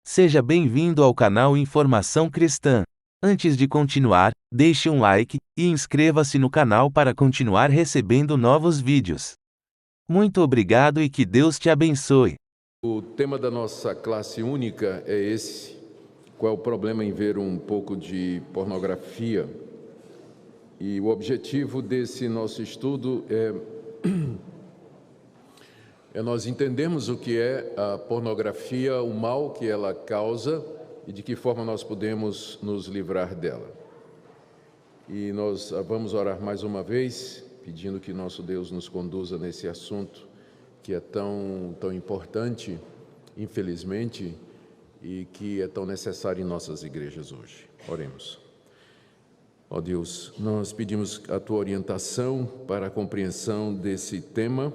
Seja bem-vindo ao canal Informação Cristã. Antes de continuar, deixe um like e inscreva-se no canal para continuar recebendo novos vídeos. Muito obrigado e que Deus te abençoe. O tema da nossa classe única é esse: qual é o problema em ver um pouco de pornografia? E o objetivo desse nosso estudo é nós entendermos o que é a pornografia, o mal que ela causa e de que forma nós podemos nos livrar dela. E nós vamos orar mais uma vez, pedindo que nosso Deus nos conduza nesse assunto que é tão importante, infelizmente, e que é tão necessário em nossas igrejas hoje. Oremos. Ó Deus, nós pedimos a Tua orientação para a compreensão desse tema.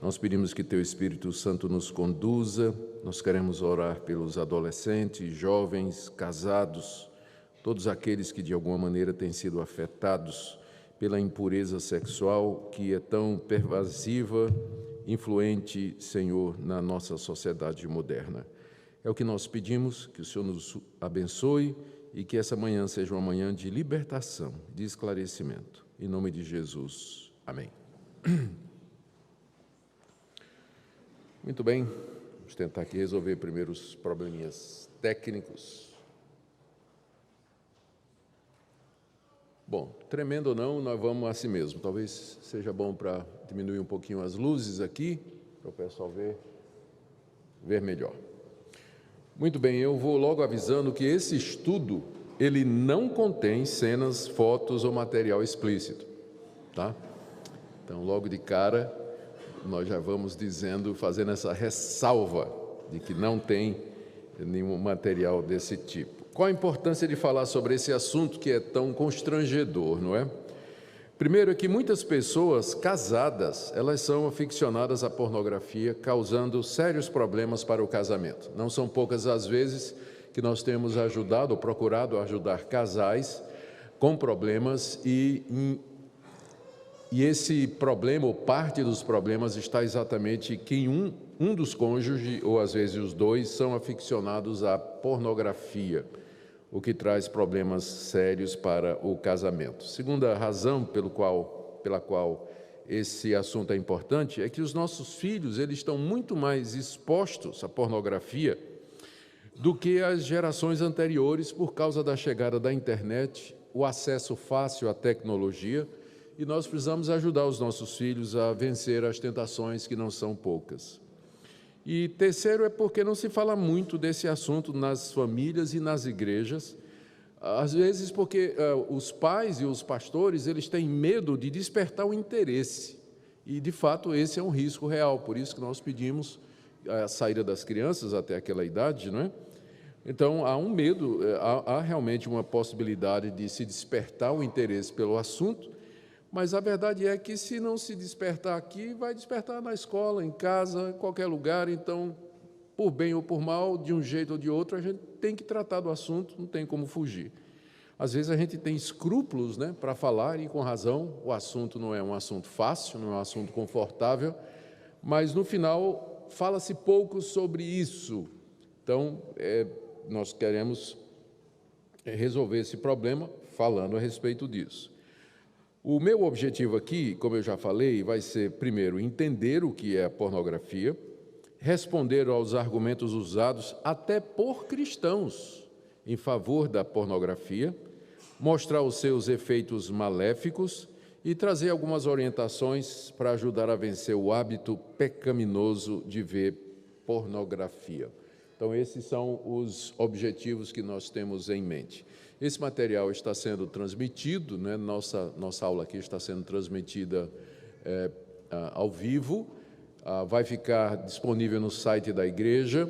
Nós pedimos que Teu Espírito Santo nos conduza. Nós queremos orar pelos adolescentes, jovens, casados, todos aqueles que de alguma maneira têm sido afetados pela impureza sexual que é tão pervasiva, influente, Senhor, na nossa sociedade moderna. É o que nós pedimos, que o Senhor nos abençoe e que essa manhã seja uma manhã de libertação, de esclarecimento. Em nome de Jesus. Amém. Muito bem, vamos tentar aqui resolver primeiro os probleminhas técnicos. Bom, tremendo ou não, nós vamos assim mesmo. Talvez seja bom para diminuir um pouquinho as luzes aqui, para o pessoal ver melhor. Muito bem, eu vou logo avisando que esse estudo, ele não contém cenas, fotos ou material explícito, tá? Então, logo de cara, nós já vamos dizendo, fazendo essa ressalva de que não tem nenhum material desse tipo. Qual a importância de falar sobre esse assunto que é tão constrangedor, não é? Primeiro é que muitas pessoas casadas, elas são aficionadas à pornografia, causando sérios problemas para o casamento. Não são poucas as vezes que nós temos ajudado ou procurado ajudar casais com problemas e esse problema, ou parte dos problemas, está exatamente que um dos cônjuges, ou às vezes os dois, são aficionados à pornografia, o que traz problemas sérios para o casamento. Segunda razão pela qual esse assunto é importante é que os nossos filhos eles estão muito mais expostos à pornografia do que as gerações anteriores por causa da chegada da internet, o acesso fácil à tecnologia, e nós precisamos ajudar os nossos filhos a vencer as tentações que não são poucas. E terceiro é porque não se fala muito desse assunto nas famílias e nas igrejas, às vezes porque os pais e os pastores eles têm medo de despertar o interesse, e de fato esse é um risco real, por isso que nós pedimos a saída das crianças até aquela idade, não é? Então há um medo, há realmente uma possibilidade de se despertar o interesse pelo assunto, mas a verdade é que se não se despertar aqui, vai despertar na escola, em casa, em qualquer lugar. Então, por bem ou por mal, de um jeito ou de outro, a gente tem que tratar do assunto, não tem como fugir. Às vezes a gente tem escrúpulos, né, para falar, e com razão, o assunto não é um assunto fácil, não é um assunto confortável, mas no final fala-se pouco sobre isso. Então, nós queremos resolver esse problema falando a respeito disso. O meu objetivo aqui, como eu já falei, vai ser, primeiro, entender o que é a pornografia, responder aos argumentos usados até por cristãos em favor da pornografia, mostrar os seus efeitos maléficos e trazer algumas orientações para ajudar a vencer o hábito pecaminoso de ver pornografia. Então, esses são os objetivos que nós temos em mente. Esse material está sendo transmitido, né? Nossa aula aqui está sendo transmitida ao vivo, vai ficar disponível no site da igreja,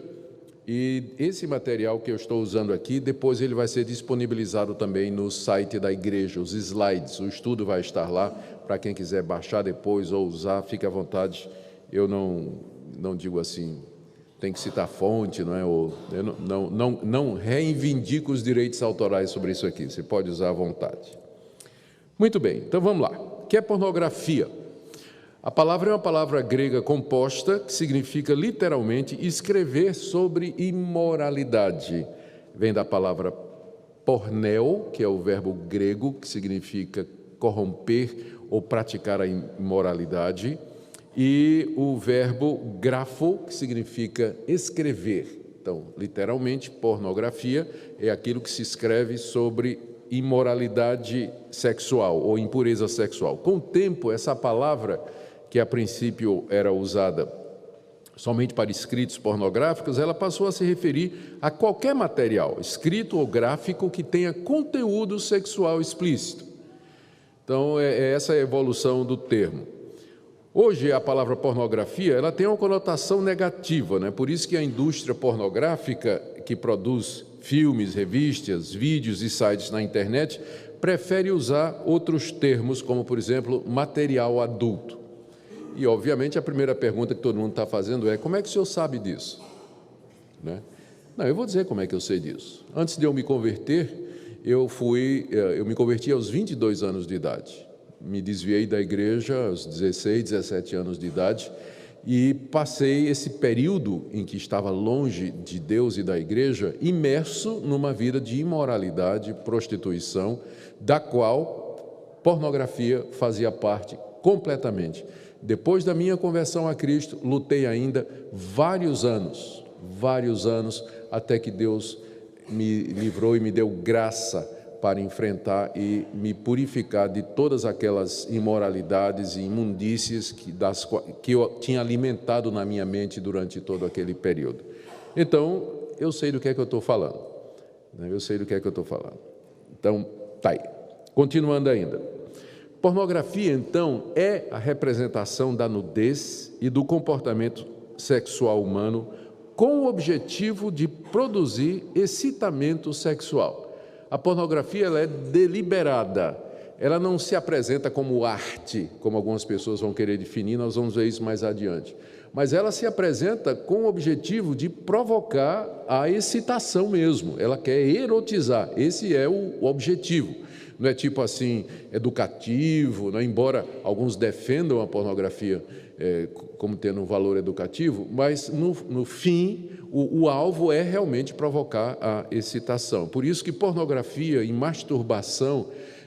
e esse material que eu estou usando aqui, depois ele vai ser disponibilizado também no site da igreja, os slides, o estudo vai estar lá, para quem quiser baixar depois ou usar, fique à vontade. Eu não digo assim, tem que citar fonte, não é? Ou, eu não reivindico os direitos autorais sobre isso aqui, você pode usar à vontade. Muito bem, então vamos lá. O que é pornografia? A palavra é uma palavra grega composta que significa literalmente escrever sobre imoralidade. Vem da palavra porneo, que é o verbo grego que significa corromper ou praticar a imoralidade, e o verbo grafo, que significa escrever. Então, literalmente, pornografia é aquilo que se escreve sobre imoralidade sexual ou impureza sexual. Com o tempo, essa palavra, que a princípio era usada somente para escritos pornográficos, ela passou a se referir a qualquer material, escrito ou gráfico, que tenha conteúdo sexual explícito. Então, essa é a evolução do termo. Hoje, a palavra pornografia, ela tem uma conotação negativa, né? Por isso que a indústria pornográfica, que produz filmes, revistas, vídeos e sites na internet, prefere usar outros termos, como, por exemplo, material adulto. E, obviamente, a primeira pergunta que todo mundo está fazendo é: como é que o senhor sabe disso? Né? Não, eu vou dizer como é que eu sei disso. Antes de eu me converter, eu me converti aos 22 anos de idade. Me desviei da igreja aos 16, 17 anos de idade e passei esse período em que estava longe de Deus e da igreja, imerso numa vida de imoralidade, prostituição, da qual pornografia fazia parte completamente. Depois da minha conversão a Cristo, lutei ainda vários anos, até que Deus me livrou e me deu graça para enfrentar e me purificar de todas aquelas imoralidades e imundícias que eu tinha alimentado na minha mente durante todo aquele período. Então, eu sei do que é que eu estou falando. Então, tá aí. Continuando ainda. Pornografia, então, é a representação da nudez e do comportamento sexual humano com o objetivo de produzir excitamento sexual. A pornografia, ela é deliberada, ela não se apresenta como arte, como algumas pessoas vão querer definir, nós vamos ver isso mais adiante. Mas ela se apresenta com o objetivo de provocar a excitação mesmo, ela quer erotizar, esse é o objetivo. Não é tipo assim, educativo, né? Embora alguns defendam a pornografia como tendo um valor educativo, mas no fim, o alvo é realmente provocar a excitação. Por isso que pornografia e masturbação,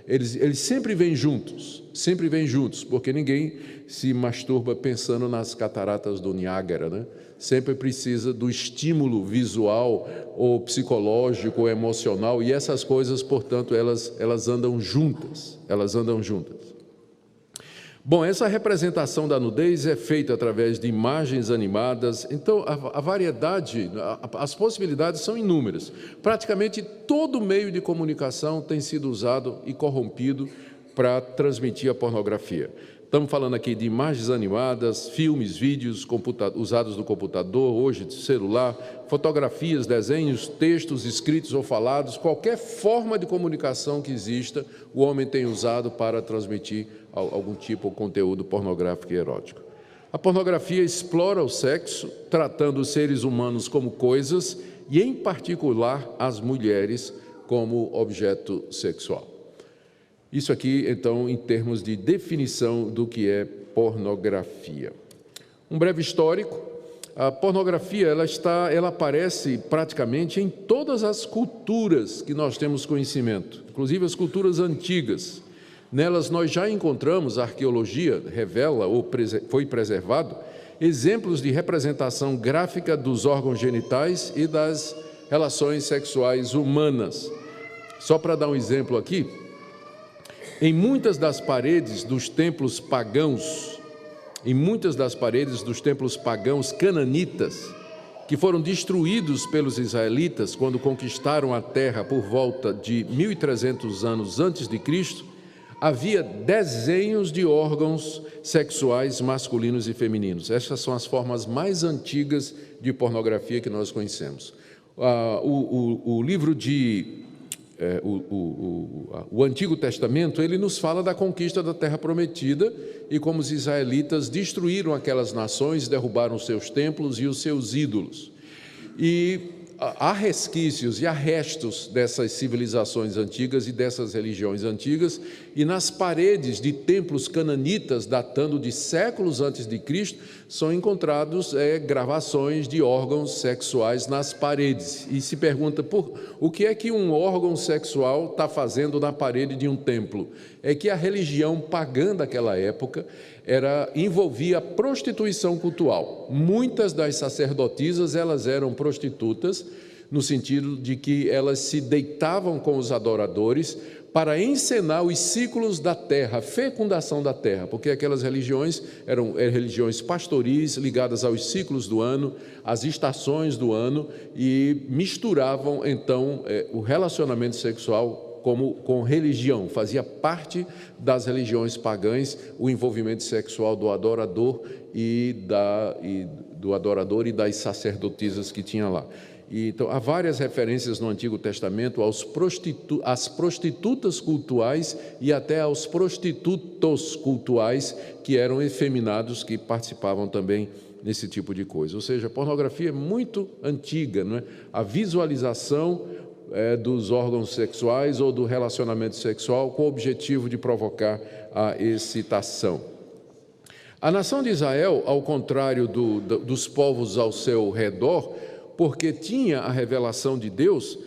eles sempre vêm juntos, porque ninguém se masturba pensando nas cataratas do Niágara, né? Sempre precisa do estímulo visual ou psicológico ou emocional, e essas coisas, portanto, elas andam juntas, Bom, essa representação da nudez é feita através de imagens animadas, então a variedade, as possibilidades são inúmeras. Praticamente todo meio de comunicação tem sido usado e corrompido para transmitir a pornografia. Estamos falando aqui de imagens animadas, filmes, vídeos usados no computador, hoje de celular, fotografias, desenhos, textos escritos ou falados, qualquer forma de comunicação que exista, o homem tem usado para transmitir algum tipo de conteúdo pornográfico e erótico. A pornografia explora o sexo, tratando os seres humanos como coisas e, em particular, as mulheres como objeto sexual. Isso aqui, então, em termos de definição do que é pornografia. Um breve histórico. A pornografia, ela aparece praticamente em todas as culturas que nós temos conhecimento, inclusive as culturas antigas. Nelas nós já encontramos, a arqueologia revela ou foi preservado, exemplos de representação gráfica dos órgãos genitais e das relações sexuais humanas. Só para dar um exemplo aqui, em muitas das paredes dos templos pagãos, cananitas, que foram destruídos pelos israelitas quando conquistaram a terra por volta de 1.300 anos antes de Cristo, havia desenhos de órgãos sexuais masculinos e femininos. Essas são as formas mais antigas de pornografia que nós conhecemos. O livro o Antigo Testamento, ele nos fala da conquista da Terra Prometida e como os israelitas destruíram aquelas nações, derrubaram os seus templos e os seus ídolos. E há resquícios e há restos dessas civilizações antigas e dessas religiões antigas, e nas paredes de templos cananitas, datando de séculos antes de Cristo, são encontrados gravações de órgãos sexuais nas paredes. E se pergunta, o que é que um órgão sexual está fazendo na parede de um templo? É que a religião pagã daquela época envolvia prostituição cultual. Muitas das sacerdotisas, elas eram prostitutas, no sentido de que elas se deitavam com os adoradores para encenar os ciclos da terra, a fecundação da terra, porque aquelas religiões eram religiões pastoris ligadas aos ciclos do ano, às estações do ano, e misturavam então o relacionamento sexual com religião. Fazia parte das religiões pagãs o envolvimento sexual do adorador e das sacerdotisas que tinha lá. Então, há várias referências no Antigo Testamento às prostitutas cultuais e até aos prostitutos cultuais, que eram efeminados, que participavam também nesse tipo de coisa. Ou seja, a pornografia é muito antiga, não é? A visualização dos órgãos sexuais ou do relacionamento sexual com o objetivo de provocar a excitação. A nação de Israel, ao contrário dos povos ao seu redor, porque tinha a revelação de Deus,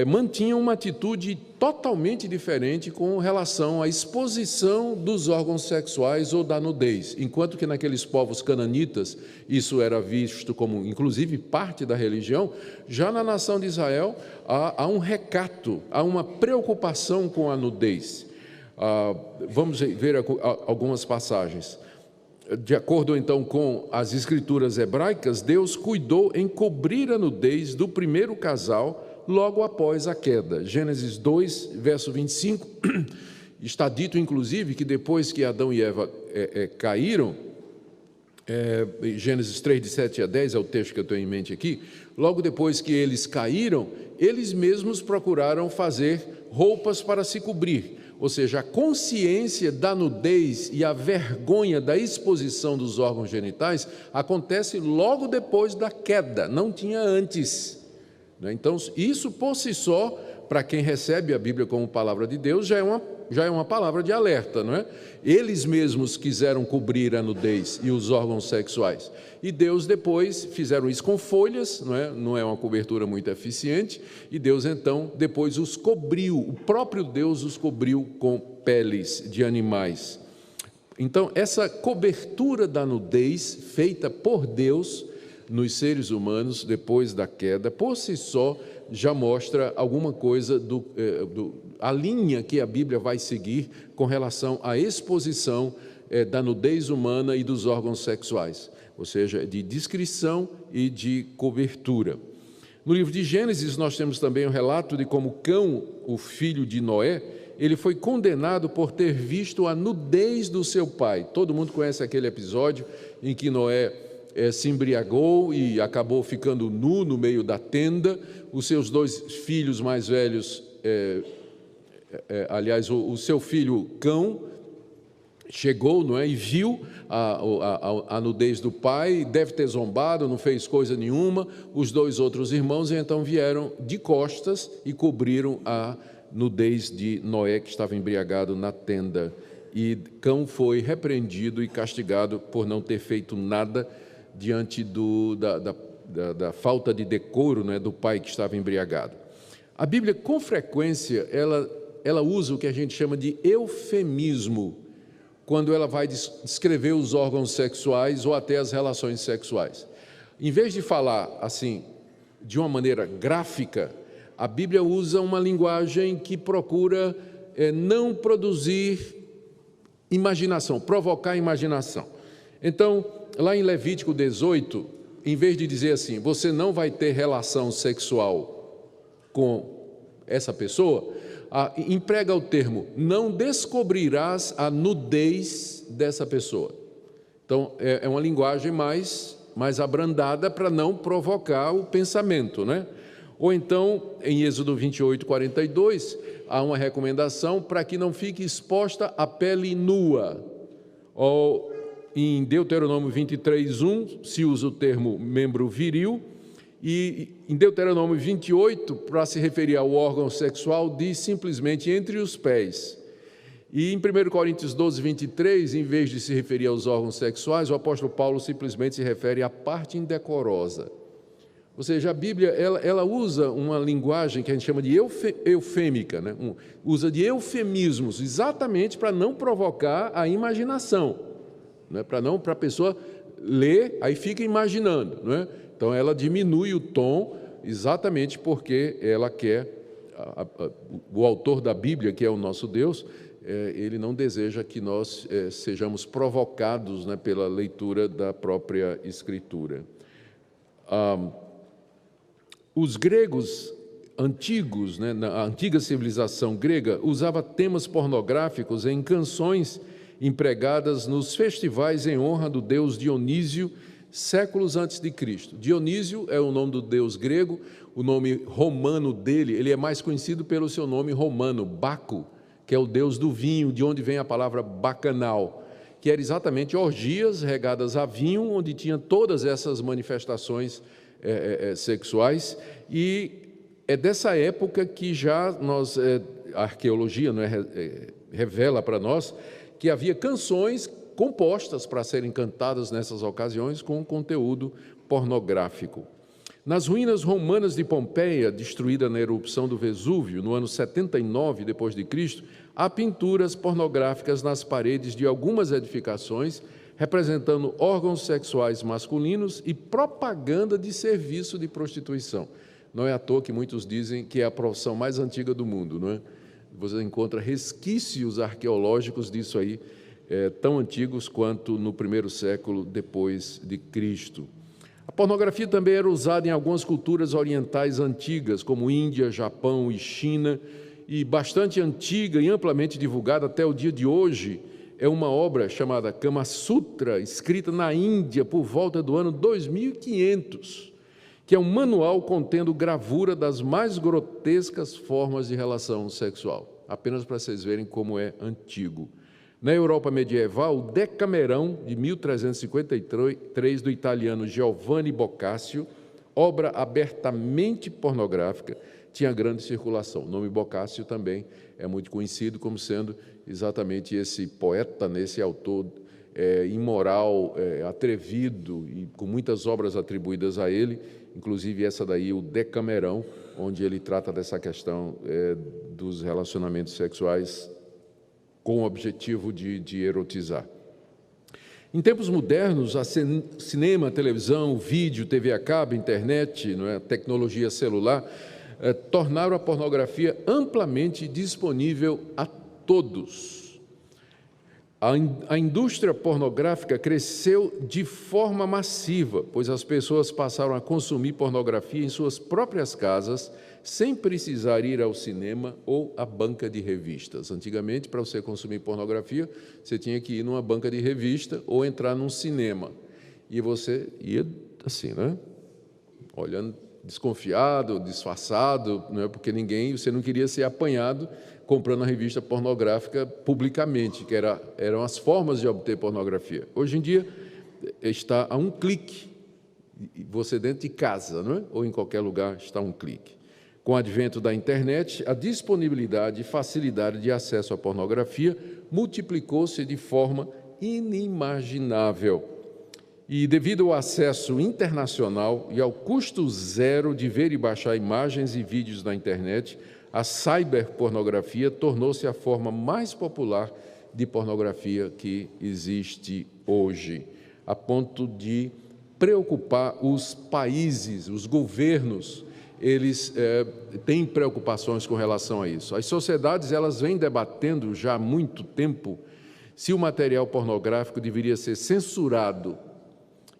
mantinha uma atitude totalmente diferente com relação à exposição dos órgãos sexuais ou da nudez, enquanto que naqueles povos cananitas isso era visto como, inclusive, parte da religião. Já na nação de Israel há um recato, há uma preocupação com a nudez. Vamos ver algumas passagens. De acordo, então, com as escrituras hebraicas, Deus cuidou em cobrir a nudez do primeiro casal logo após a queda. Gênesis 2, verso 25, está dito, inclusive, que depois que Adão e Eva caíram, Gênesis 3, de 7 a 10, é o texto que eu tenho em mente aqui, logo depois que eles caíram, eles mesmos procuraram fazer roupas para se cobrir. Ou seja, a consciência da nudez e a vergonha da exposição dos órgãos genitais acontece logo depois da queda, não tinha antes. Então, isso por si só, para quem recebe a Bíblia como palavra de Deus, já é uma palavra de alerta, não é? Eles mesmos quiseram cobrir a nudez e os órgãos sexuais. E Deus depois fizeram isso com folhas, não é uma cobertura muito eficiente, e Deus então depois os cobriu, o próprio Deus os cobriu com peles de animais. Então, essa cobertura da nudez feita por Deus nos seres humanos depois da queda, por si só, já mostra alguma coisa a linha que a Bíblia vai seguir com relação à exposição da nudez humana e dos órgãos sexuais, ou seja, de descrição e de cobertura. No livro de Gênesis, nós temos também o relato de como Cão, o filho de Noé, ele foi condenado por ter visto a nudez do seu pai. Todo mundo conhece aquele episódio em que Noé se embriagou e acabou ficando nu no meio da tenda. Os seus dois filhos mais velhos, aliás, o seu filho Cão chegou, não é, e viu a nudez do pai, deve ter zombado, não fez coisa nenhuma. Os dois outros irmãos então vieram de costas e cobriram a nudez de Noé, que estava embriagado na tenda. E Cão foi repreendido e castigado por não ter feito nada diante da falta de decoro, né, do pai que estava embriagado. A Bíblia, com frequência, ela usa o que a gente chama de eufemismo, quando ela vai descrever os órgãos sexuais ou até as relações sexuais. Em vez de falar assim, de uma maneira gráfica, a Bíblia usa uma linguagem que procura não produzir imaginação, provocar imaginação. Então, lá em Levítico 18, em vez de dizer assim, você não vai ter relação sexual com essa pessoa, emprega o termo, não descobrirás a nudez dessa pessoa. Então, é uma linguagem mais abrandada para não provocar o pensamento, né? Ou então, em Êxodo 28, 42, há uma recomendação para que não fique exposta a pele nua. Ou em Deuteronômio 23, 1, se usa o termo membro viril, E em Deuteronômio 28, para se referir ao órgão sexual, diz simplesmente entre os pés. E em 1 Coríntios 12, 23, em vez de se referir aos órgãos sexuais, o apóstolo Paulo simplesmente se refere à parte indecorosa. Ou seja, a Bíblia ela usa uma linguagem que a gente chama de eufêmica, né? Usa de eufemismos, exatamente para não provocar a imaginação, né? Para a pessoa ler, aí fica imaginando, né? Então, ela diminui o tom exatamente porque ela quer, o autor da Bíblia, que é o nosso Deus, ele não deseja que nós sejamos provocados, né, pela leitura da própria Escritura. Os gregos antigos, né, na antiga civilização grega, usava temas pornográficos em canções empregadas nos festivais em honra do deus Dionísio, séculos antes de Cristo. Dionísio é o nome do deus grego, o nome romano dele, ele é mais conhecido pelo seu nome romano, Baco, que é o deus do vinho, de onde vem a palavra bacanal, que era exatamente orgias regadas a vinho, onde tinha todas essas manifestações sexuais, e é dessa época que já a arqueologia, não revela para nós que havia canções compostas para serem cantadas nessas ocasiões com conteúdo pornográfico. Nas ruínas romanas de Pompeia, destruída na erupção do Vesúvio, no ano 79 d.C., há pinturas pornográficas nas paredes de algumas edificações, representando órgãos sexuais masculinos e propaganda de serviço de prostituição. Não é à toa que muitos dizem que é a profissão mais antiga do mundo, não é? Você encontra resquícios arqueológicos disso aí, tão antigos quanto no primeiro século depois de Cristo. A pornografia também era usada em algumas culturas orientais antigas, como Índia, Japão e China, e bastante antiga e amplamente divulgada até o dia de hoje, é uma obra chamada Kama Sutra, escrita na Índia por volta do ano 2500, que é um manual contendo gravura das mais grotescas formas de relação sexual, apenas para vocês verem como é antigo. Na Europa medieval, o Decamerão, de 1353, do italiano Giovanni Boccaccio, obra abertamente pornográfica, tinha grande circulação. O nome Boccaccio também é muito conhecido como sendo exatamente esse poeta, esse autor imoral, atrevido e com muitas obras atribuídas a ele, inclusive essa daí, o Decamerão, onde ele trata dessa questão dos relacionamentos sexuais com o objetivo de erotizar. Em tempos modernos, cinema, televisão, vídeo, TV a cabo, internet, tecnologia celular, tornaram a pornografia amplamente disponível a todos. A indústria pornográfica cresceu de forma massiva, pois as pessoas passaram a consumir pornografia em suas próprias casas, sem precisar ir ao cinema ou à banca de revistas. Antigamente, para você consumir pornografia, você tinha que ir numa banca de revista ou entrar num cinema. E você ia assim, né? Olhando desconfiado, disfarçado, não é? Porque você não queria ser apanhado comprando a revista pornográfica publicamente, que eram as formas de obter pornografia. Hoje em dia, está a um clique, você dentro de casa, não é? Ou em qualquer lugar está a um clique. Com o advento da internet, a disponibilidade e facilidade de acesso à pornografia multiplicou-se de forma inimaginável. E devido ao acesso internacional e ao custo zero de ver e baixar imagens e vídeos na internet, a cyberpornografia tornou-se a forma mais popular de pornografia que existe hoje, a ponto de preocupar os países, os governos. Eles têm preocupações com relação a isso. As sociedades elas vêm debatendo já há muito tempo se o material pornográfico deveria ser censurado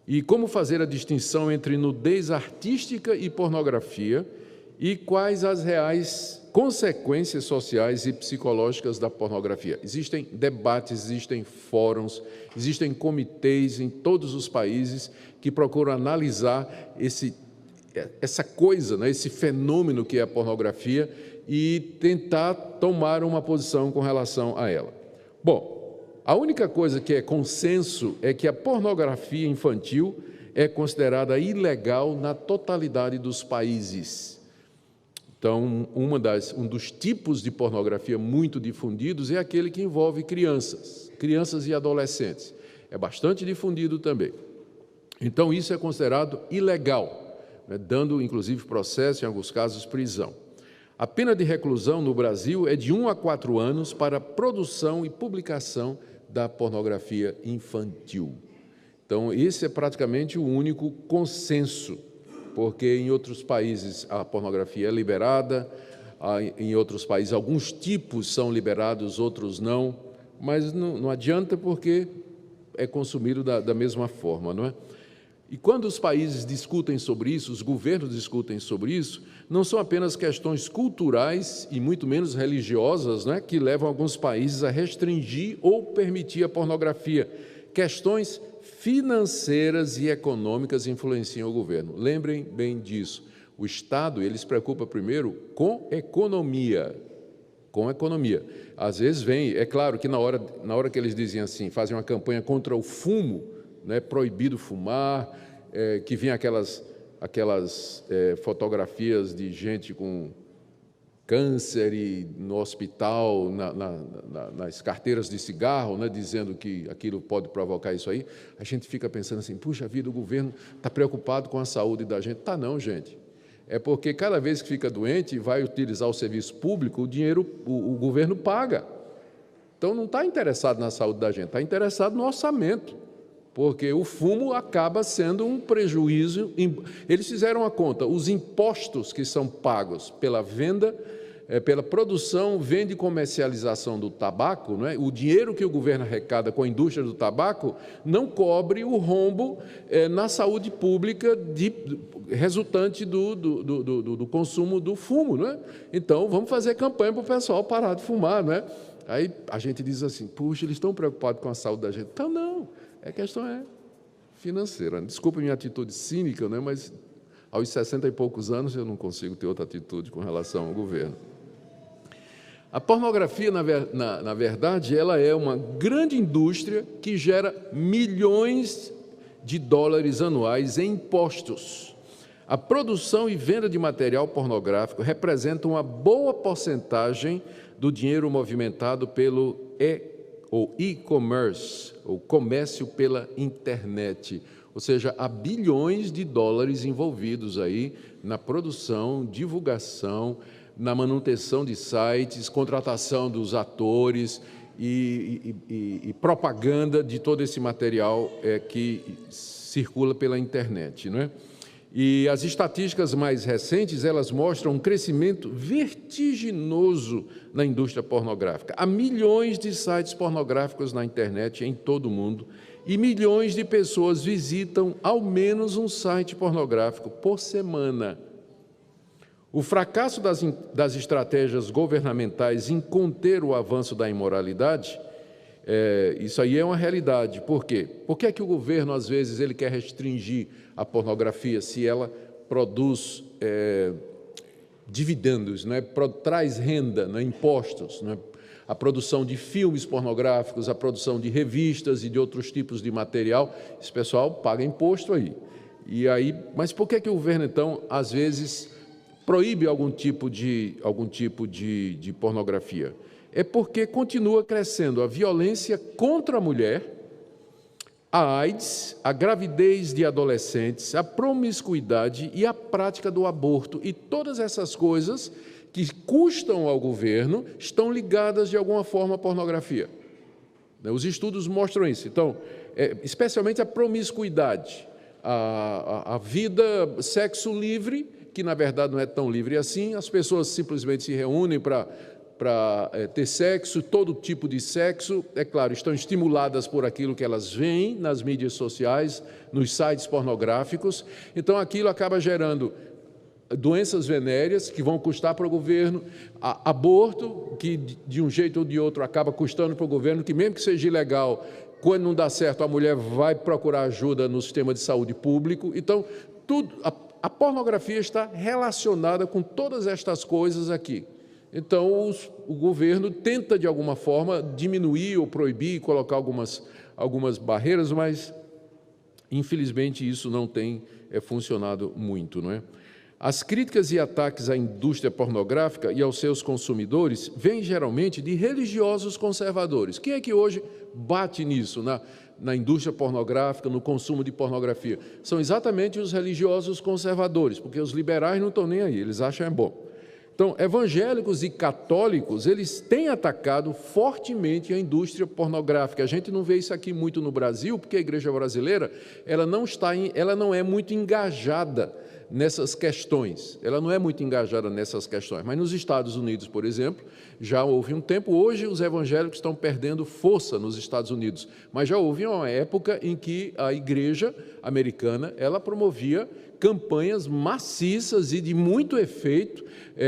e como fazer a distinção entre nudez artística e pornografia e quais as reais consequências sociais e psicológicas da pornografia. Existem debates, existem fóruns, existem comitês em todos os países que procuram analisar essa coisa, né, esse fenômeno que é a pornografia e tentar tomar uma posição com relação a ela. Bom, a única coisa que é consenso é que a pornografia infantil é considerada ilegal na totalidade dos países. Então, um dos tipos de pornografia muito difundidos é aquele que envolve crianças e adolescentes. É bastante difundido também. Então, isso é considerado ilegal, né, dando, inclusive, processo, em alguns casos, prisão. A pena de reclusão no Brasil é de 1 a 4 anos para produção e publicação da pornografia infantil. Então, esse é praticamente o único consenso, porque em outros países a pornografia é liberada, em outros países alguns tipos são liberados, outros não, mas não adianta porque é consumido da mesma forma, não é? E quando os países discutem sobre isso, os governos discutem sobre isso, não são apenas questões culturais e muito menos religiosas, né, que levam alguns países a restringir ou permitir a pornografia. Questões financeiras e econômicas influenciam o governo. Lembrem bem disso. O Estado, ele se preocupa primeiro com economia. Com economia. Às vezes vem, é claro que na hora que eles dizem assim, fazem uma campanha contra o fumo, né, proibido fumar, que vinha aquelas fotografias de gente com câncer e no hospital, nas carteiras de cigarro, né, dizendo que aquilo pode provocar isso aí, a gente fica pensando assim, puxa vida, o governo está preocupado com a saúde da gente. Tá não, gente. É porque cada vez que fica doente e vai utilizar o serviço público, o governo paga. Então não está interessado na saúde da gente, está interessado no orçamento. Porque o fumo acaba sendo um prejuízo. Eles fizeram a conta, os impostos que são pagos pela venda, pela produção, venda e comercialização do tabaco, não é? O dinheiro que o governo arrecada com a indústria do tabaco não cobre o rombo na saúde pública resultante do consumo do fumo, não é? Então, vamos fazer campanha para o pessoal parar de fumar, não é? Aí a gente diz assim, puxa, eles estão preocupados com a saúde da gente. Então, não. A questão é financeira. Desculpe minha atitude cínica, né? Mas aos 60 e poucos anos eu não consigo ter outra atitude com relação ao governo. A pornografia, na verdade, ela é uma grande indústria que gera milhões de dólares anuais em impostos. A produção e venda de material pornográfico representam uma boa porcentagem do dinheiro movimentado pelo e-commerce, ou comércio pela internet, ou seja, há bilhões de dólares envolvidos aí na produção, divulgação, na manutenção de sites, contratação dos atores e propaganda de todo esse material que circula pela internet, não é? E as estatísticas mais recentes, elas mostram um crescimento vertiginoso na indústria pornográfica. Há milhões de sites pornográficos na internet em todo o mundo e milhões de pessoas visitam ao menos um site pornográfico por semana. O fracasso das estratégias governamentais em conter o avanço da imoralidade, isso aí é uma realidade. Por quê? Por que é que o governo, às vezes, ele quer restringir a pornografia se ela produz dividendos, né? Traz renda, né? Impostos, né? A produção de filmes pornográficos, a produção de revistas e de outros tipos de material, esse pessoal paga imposto aí. Mas por que o governo, então, às vezes, proíbe algum tipo de pornografia? É porque continua crescendo a violência contra a mulher, a AIDS, a gravidez de adolescentes, a promiscuidade e a prática do aborto. E todas essas coisas que custam ao governo estão ligadas de alguma forma à pornografia. Os estudos mostram isso. Então, especialmente a promiscuidade, a vida sexo livre, que na verdade não é tão livre assim, as pessoas simplesmente se reúnem para ter sexo, todo tipo de sexo, é claro, estão estimuladas por aquilo que elas veem nas mídias sociais, nos sites pornográficos, então aquilo acaba gerando doenças venéreas que vão custar para o governo, aborto, que de um jeito ou de outro acaba custando para o governo, que mesmo que seja ilegal, quando não dá certo, a mulher vai procurar ajuda no sistema de saúde público, então a pornografia está relacionada com todas estas coisas aqui. Então, o governo tenta, de alguma forma, diminuir ou proibir, colocar algumas barreiras, mas Infelizmente, isso não tem funcionado muito, não é? As críticas e ataques à indústria pornográfica e aos seus consumidores vêm geralmente de religiosos conservadores. Quem é que hoje bate nisso, na indústria pornográfica, no consumo de pornografia? São exatamente os religiosos conservadores, porque os liberais não estão nem aí, eles acham é bom. Então, evangélicos e católicos, eles têm atacado fortemente a indústria pornográfica. A gente não vê isso aqui muito no Brasil, porque a igreja brasileira ela não é muito engajada nessas questões. Ela não é muito engajada nessas questões. Mas nos Estados Unidos, por exemplo, já houve um tempo. Hoje os evangélicos estão perdendo força nos Estados Unidos, mas já houve uma época em que a igreja americana ela promovia campanhas maciças e de muito efeito,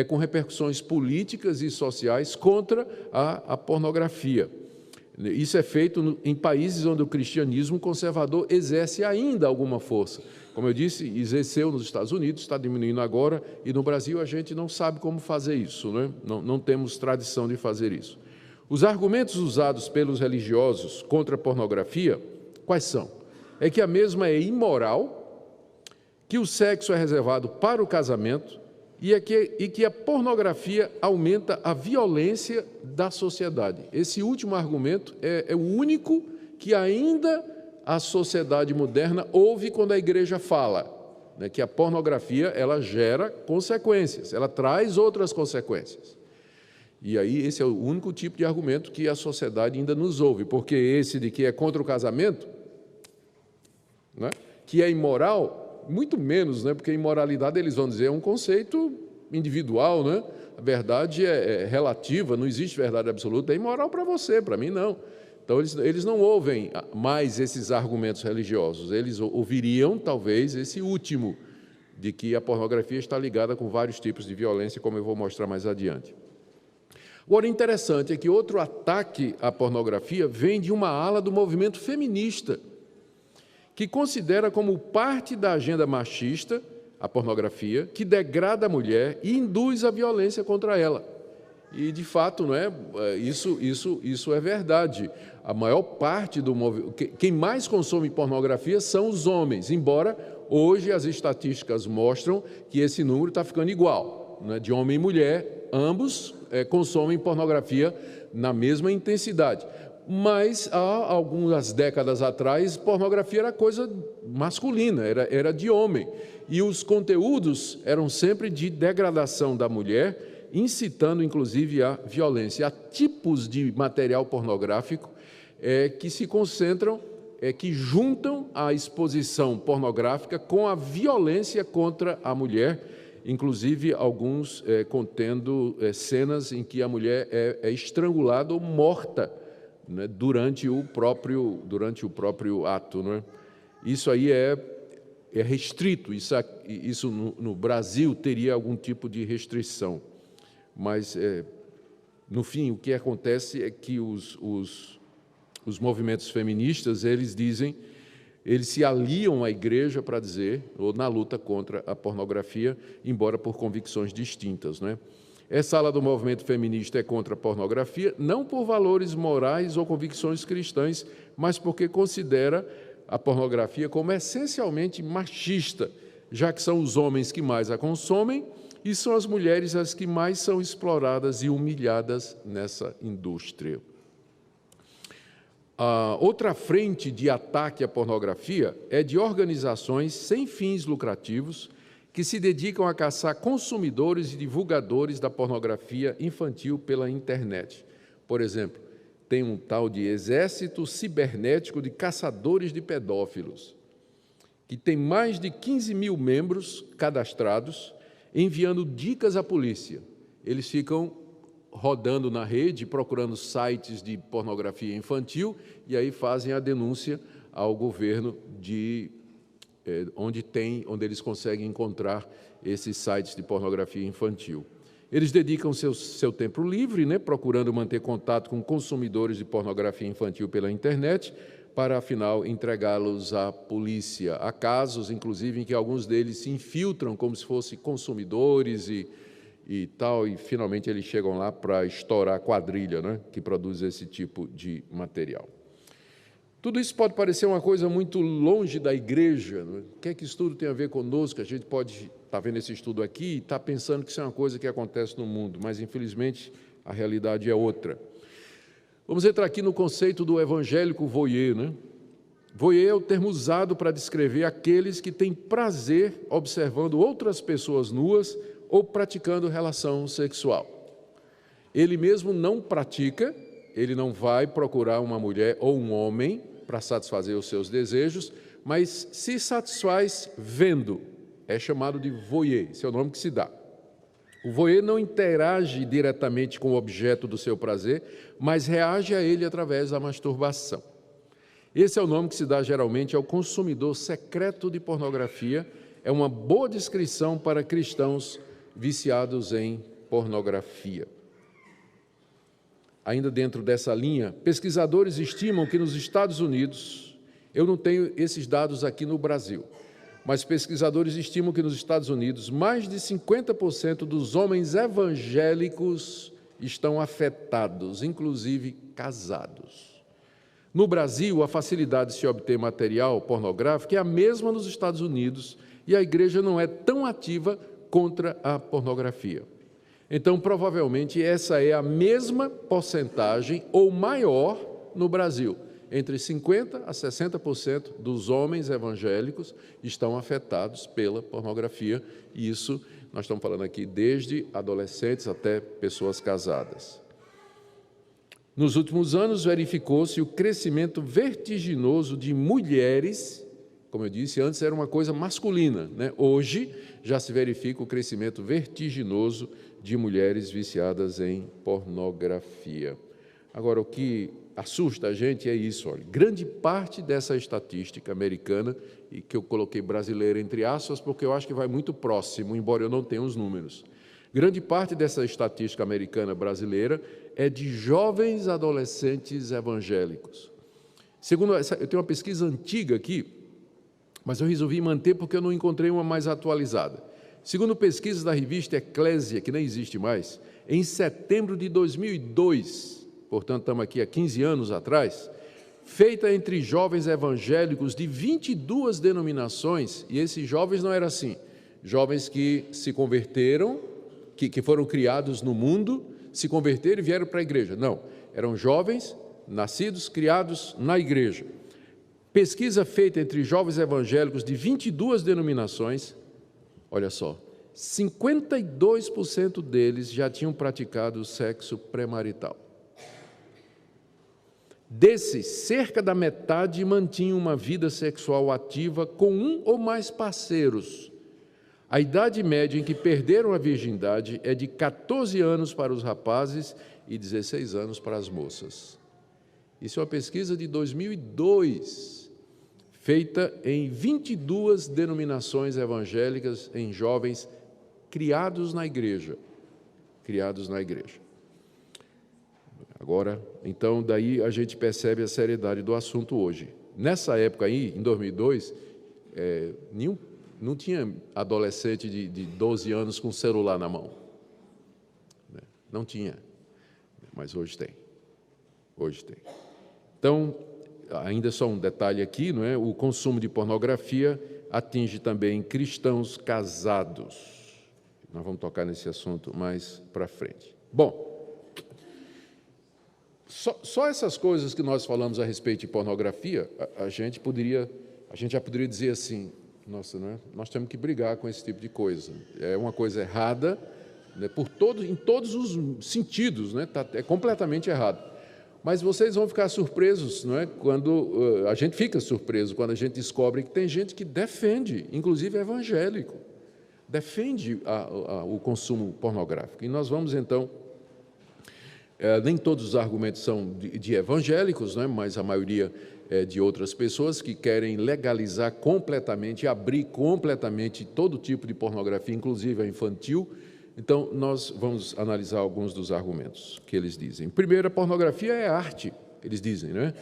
com repercussões políticas e sociais contra a pornografia. Isso é feito em países onde o cristianismo conservador exerce ainda alguma força. Como eu disse, exerceu nos Estados Unidos, está diminuindo agora, e no Brasil a gente não sabe como fazer isso, né? Não temos tradição de fazer isso. Os argumentos usados pelos religiosos contra a pornografia, quais são? É que a mesma é imoral, que o sexo é reservado para o casamento e que a pornografia aumenta a violência da sociedade. Esse último argumento é o único que ainda a sociedade moderna ouve quando a igreja fala, né, que a pornografia ela gera consequências, ela traz outras consequências. E aí esse é o único tipo de argumento que a sociedade ainda nos ouve, porque esse de que é contra o casamento, né, que é imoral, muito menos, né, porque a imoralidade, eles vão dizer, é um conceito individual, né? A verdade é relativa, não existe verdade absoluta, é imoral para você, para mim não. Então, eles não ouvem mais esses argumentos religiosos, eles ouviriam, talvez, esse último, de que a pornografia está ligada com vários tipos de violência, como eu vou mostrar mais adiante. Agora, interessante é que outro ataque à pornografia vem de uma ala do movimento feminista, que considera como parte da agenda machista a pornografia, que degrada a mulher e induz a violência contra ela. E, de fato, não é? Isso é verdade. A maior parte do movimento... Quem mais consome pornografia são os homens, embora hoje as estatísticas mostram que esse número está ficando igual, né? De homem e mulher, ambos consomem pornografia na mesma intensidade. Mas, há algumas décadas atrás, pornografia era coisa masculina, era de homem. E os conteúdos eram sempre de degradação da mulher, incitando, inclusive, a violência. Há tipos de material pornográfico que se concentram, que juntam a exposição pornográfica com a violência contra a mulher, inclusive alguns contendo cenas em que a mulher é estrangulada ou morta, né, durante o próprio ato, né? Isso aí é restrito, isso no Brasil teria algum tipo de restrição. Mas, no fim, o que acontece é que os movimentos feministas, eles se aliam à igreja para dizer, ou na luta contra a pornografia, embora por convicções distintas, né? Essa ala do movimento feminista é contra a pornografia, não por valores morais ou convicções cristãs, mas porque considera a pornografia como essencialmente machista, já que são os homens que mais a consomem e são as mulheres as que mais são exploradas e humilhadas nessa indústria. A outra frente de ataque à pornografia é de organizações sem fins lucrativos que se dedicam a caçar consumidores e divulgadores da pornografia infantil pela internet. Por exemplo, tem um tal de Exército Cibernético de Caçadores de Pedófilos, que tem mais de 15 mil membros cadastrados, enviando dicas à polícia. Eles ficam rodando na rede, procurando sites de pornografia infantil, e aí fazem a denúncia ao governo onde eles conseguem encontrar esses sites de pornografia infantil. Eles dedicam seu tempo livre, né, procurando manter contato com consumidores de pornografia infantil pela internet, para, afinal, entregá-los à polícia. Há casos, inclusive, em que alguns deles se infiltram como se fossem consumidores e tal, e, finalmente, eles chegam lá para estourar a quadrilha, né, que produz esse tipo de material. Tudo isso pode parecer uma coisa muito longe da igreja. Não é? O que é que isso tudo tem a ver conosco? A gente pode estar vendo esse estudo aqui e estar pensando que isso é uma coisa que acontece no mundo, mas, infelizmente, a realidade é outra. Vamos entrar aqui no conceito do evangélico voyeur, né? Voyeur é o termo usado para descrever aqueles que têm prazer observando outras pessoas nuas ou praticando relação sexual. Ele mesmo não pratica, ele não vai procurar uma mulher ou um homem para satisfazer os seus desejos, mas se satisfaz vendo. É chamado de voyeur, esse é o nome que se dá. O voyeur não interage diretamente com o objeto do seu prazer, mas reage a ele através da masturbação. Esse é o nome que se dá geralmente ao consumidor secreto de pornografia. É uma boa descrição para cristãos viciados em pornografia. Ainda dentro dessa linha, pesquisadores estimam que nos Estados Unidos, eu não tenho esses dados aqui no Brasil, mas pesquisadores estimam que nos Estados Unidos, mais de 50% dos homens evangélicos estão afetados, inclusive casados. No Brasil, a facilidade de se obter material pornográfico é a mesma nos Estados Unidos e a igreja não é tão ativa contra a pornografia. Então, provavelmente, essa é a mesma porcentagem ou maior no Brasil. Entre 50% a 60% dos homens evangélicos estão afetados pela pornografia, e isso nós estamos falando aqui desde adolescentes até pessoas casadas. Nos últimos anos, verificou-se o crescimento vertiginoso de mulheres, como eu disse, antes era uma coisa masculina, né? Hoje já se verifica o crescimento vertiginoso de mulheres viciadas em pornografia. Agora, o que assusta a gente é isso, olha, grande parte dessa estatística americana, e que eu coloquei brasileira entre aspas, porque eu acho que vai muito próximo, embora eu não tenha os números. Grande parte dessa estatística americana brasileira é de jovens adolescentes evangélicos. Segundo essa, eu tenho uma pesquisa antiga aqui, mas eu resolvi manter porque eu não encontrei uma mais atualizada. Segundo pesquisas da revista Eclésia, que nem existe mais, em setembro de 2002, portanto, estamos aqui há 15 anos atrás, feita entre jovens evangélicos de 22 denominações, e esses jovens não eram assim, jovens que se converteram, que foram criados no mundo, se converteram e vieram para a igreja. Não, eram jovens nascidos, criados na igreja. Pesquisa feita entre jovens evangélicos de 22 denominações, olha só, 52% deles já tinham praticado sexo pré-marital. Desses, cerca da metade mantinham uma vida sexual ativa com um ou mais parceiros. A idade média em que perderam a virgindade é de 14 anos para os rapazes e 16 anos para as moças. Isso é uma pesquisa de 2002, feita em 22 denominações evangélicas em jovens criados na igreja. Criados na igreja. Agora, então, daí a gente percebe a seriedade do assunto hoje. Nessa época aí, em 2002, não tinha adolescente de 12 anos com celular na mão. Não tinha, mas hoje tem. Hoje tem. Então, ainda só um detalhe aqui, não é? O consumo de pornografia atinge também cristãos casados. Nós vamos tocar nesse assunto mais para frente. Bom, só essas coisas que nós falamos a respeito de pornografia, a gente já poderia dizer assim, nossa, não é? Nós temos que brigar com esse tipo de coisa. É uma coisa errada, né, em todos os sentidos, né? É completamente errado. Mas vocês vão ficar surpresos, não é? Quando a gente fica surpreso quando a gente descobre que tem gente que defende, inclusive evangélico, defende o consumo pornográfico. E nós vamos, então, nem todos os argumentos são de evangélicos, não é? Mas a maioria é de outras pessoas que querem legalizar completamente, abrir completamente todo tipo de pornografia, inclusive a infantil. Então, nós vamos analisar alguns dos argumentos que eles dizem. Primeiro, a pornografia é arte, eles dizem, né?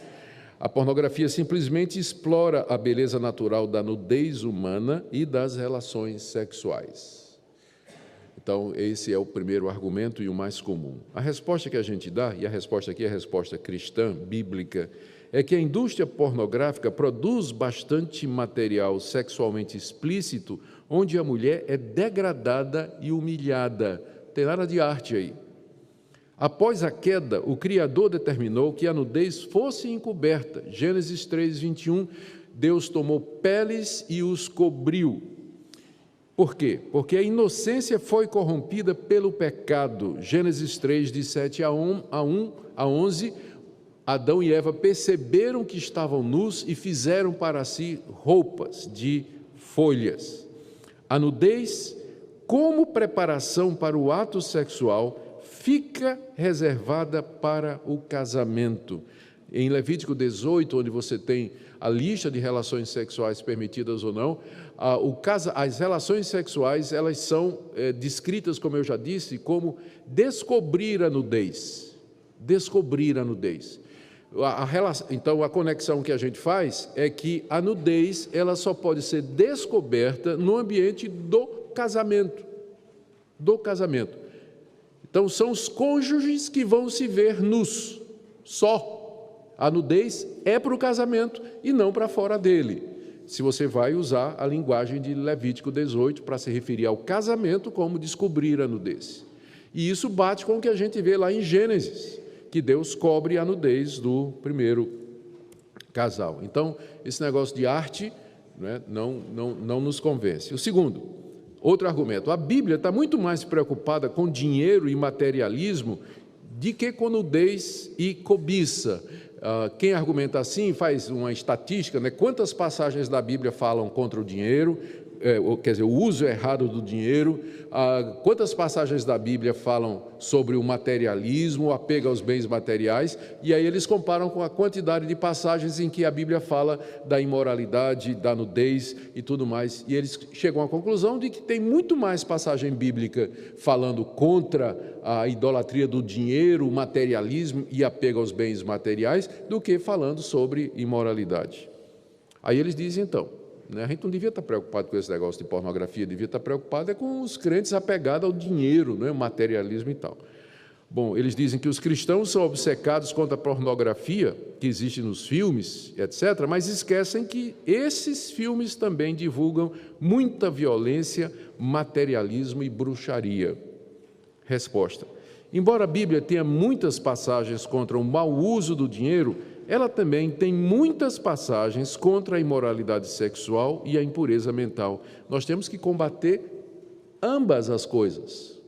A pornografia simplesmente explora a beleza natural da nudez humana e das relações sexuais. Então, esse é o primeiro argumento e o mais comum. A resposta que a gente dá, e a resposta aqui é a resposta cristã, bíblica, é que a indústria pornográfica produz bastante material sexualmente explícito, onde a mulher é degradada e humilhada. Tem nada de arte aí. Após a queda, o Criador determinou que a nudez fosse encoberta. Gênesis 3:21, Deus tomou peles e os cobriu. Por quê? Porque a inocência foi corrompida pelo pecado. Gênesis 3, de 7 a 11, Adão e Eva perceberam que estavam nus e fizeram para si roupas de folhas. A nudez, como preparação para o ato sexual, fica reservada para o casamento. Em Levítico 18, onde você tem a lista de relações sexuais permitidas ou não, as relações sexuais, elas são descritas, como eu já disse, como descobrir a nudez. Descobrir a nudez. Então, a conexão que a gente faz é que a nudez, ela só pode ser descoberta no ambiente do casamento. Do casamento. Então, são os cônjuges que vão se ver nus, só. A nudez é para o casamento e não para fora dele. Se você vai usar a linguagem de Levítico 18 para se referir ao casamento como descobrir a nudez. E isso bate com o que a gente vê lá em Gênesis, que Deus cobre a nudez do primeiro casal. Então, esse negócio de arte, né, não nos convence. O segundo, outro argumento, a Bíblia está muito mais preocupada com dinheiro e materialismo do que com nudez e cobiça. Quem argumenta assim faz uma estatística, né? Quantas passagens da Bíblia falam contra o dinheiro, quer dizer, o uso errado do dinheiro, quantas passagens da Bíblia falam sobre o materialismo, o apego aos bens materiais, e aí eles comparam com a quantidade de passagens em que a Bíblia fala da imoralidade, da nudez e tudo mais, e eles chegam à conclusão de que tem muito mais passagem bíblica falando contra a idolatria do dinheiro, o materialismo e apego aos bens materiais, do que falando sobre imoralidade. Aí eles dizem, então, a gente não devia estar preocupado com esse negócio de pornografia, devia estar preocupado com os crentes apegados ao dinheiro, o materialismo e tal. Bom, eles dizem que os cristãos são obcecados contra a pornografia que existe nos filmes, etc., mas esquecem que esses filmes também divulgam muita violência, materialismo e bruxaria. Resposta: embora a Bíblia tenha muitas passagens contra o mau uso do dinheiro, ela também tem muitas passagens contra a imoralidade sexual e a impureza mental. Nós temos que combater ambas as coisas.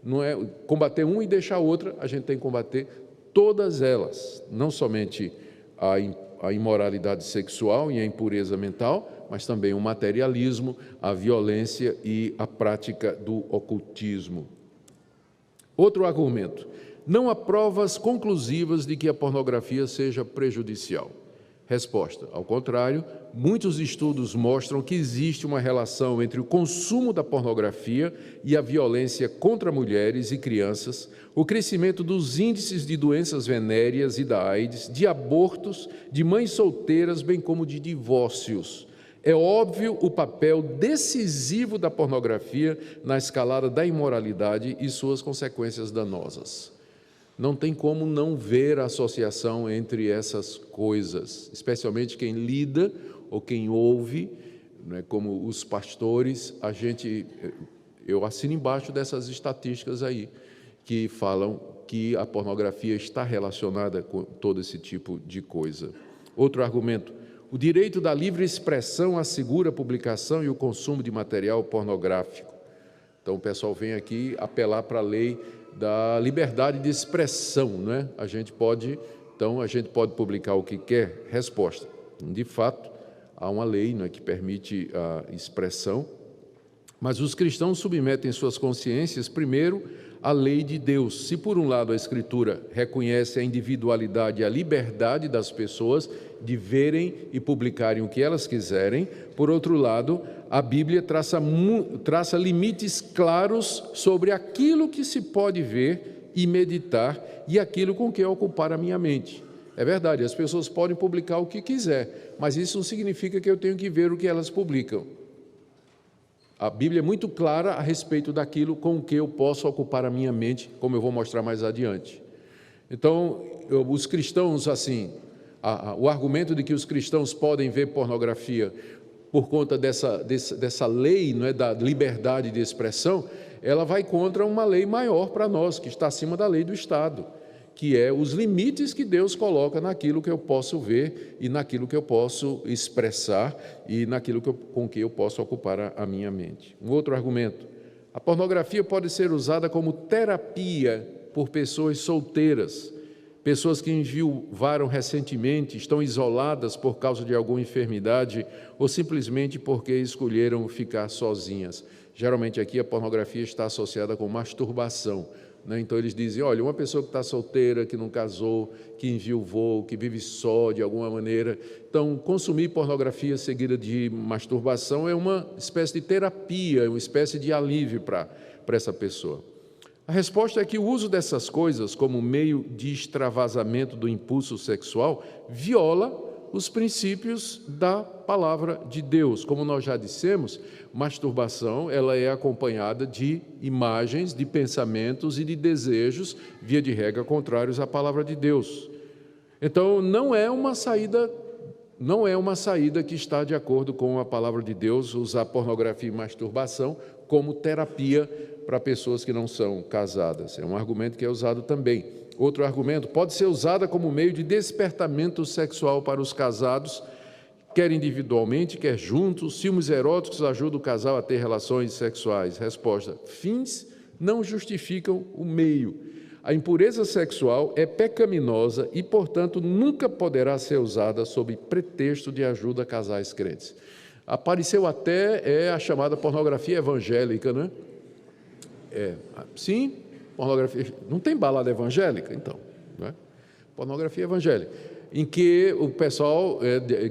Não é combater uma e deixar a outra, a gente tem que combater todas elas. Não somente a imoralidade sexual e a impureza mental, mas também o materialismo, a violência e a prática do ocultismo. Outro argumento. Não há provas conclusivas de que a pornografia seja prejudicial. Resposta: ao contrário, muitos estudos mostram que existe uma relação entre o consumo da pornografia e a violência contra mulheres e crianças, o crescimento dos índices de doenças venéreas e da AIDS, de abortos, de mães solteiras, bem como de divórcios. É óbvio o papel decisivo da pornografia na escalada da imoralidade e suas consequências danosas. Não tem como não ver a associação entre essas coisas, especialmente quem lida ou quem ouve, como os pastores. Eu assino embaixo dessas estatísticas aí, que falam que a pornografia está relacionada com todo esse tipo de coisa. Outro argumento: o direito da livre expressão assegura a publicação e o consumo de material pornográfico. Então, o pessoal vem aqui apelar para a lei da liberdade de expressão, né? A gente pode publicar o que quer? Resposta: de fato, há uma lei, que permite a expressão, mas os cristãos submetem suas consciências primeiro à lei de Deus. Se, por um lado, a Escritura reconhece a individualidade e a liberdade das pessoas de verem e publicarem o que elas quiserem, por outro lado, a Bíblia traça limites claros sobre aquilo que se pode ver e meditar e aquilo com que ocupar a minha mente. É verdade, as pessoas podem publicar o que quiser, mas isso não significa que eu tenho que ver o que elas publicam. A Bíblia é muito clara a respeito daquilo com o que eu posso ocupar a minha mente, como eu vou mostrar mais adiante. Então, os cristãos, assim, o argumento de que os cristãos podem ver pornografia por conta dessa lei, não é, da liberdade de expressão, ela vai contra uma lei maior para nós, que está acima da lei do Estado, que é os limites que Deus coloca naquilo que eu posso ver e naquilo que eu posso expressar e naquilo com que eu posso ocupar a minha mente. Um outro argumento: a pornografia pode ser usada como terapia por pessoas solteiras, pessoas que enviuvaram recentemente, estão isoladas por causa de alguma enfermidade ou simplesmente porque escolheram ficar sozinhas. Geralmente aqui a pornografia está associada com masturbação, né? Então eles dizem, olha, uma pessoa que está solteira, que não casou, que enviuvou, que vive só de alguma maneira. Então, consumir pornografia seguida de masturbação é uma espécie de terapia, uma espécie de alívio para essa pessoa. A resposta é que o uso dessas coisas como meio de extravasamento do impulso sexual viola os princípios da palavra de Deus. Como nós já dissemos, masturbação ela é acompanhada de imagens, de pensamentos e de desejos, via de regra, contrários à palavra de Deus. Então, não é uma saída que está de acordo com a palavra de Deus, usar pornografia e masturbação como terapia para pessoas que não são casadas. É um argumento que é usado também. Outro argumento: pode ser usada como meio de despertamento sexual para os casados, quer individualmente, quer juntos. Filmes eróticos ajudam o casal a ter relações sexuais. Resposta: fins não justificam o meio. A impureza sexual é pecaminosa e, portanto, nunca poderá ser usada sob pretexto de ajuda a casais crentes. Apareceu até a chamada pornografia evangélica, né? Sim, pornografia. Não tem balada evangélica, então, né? Pornografia evangélica, em que o pessoal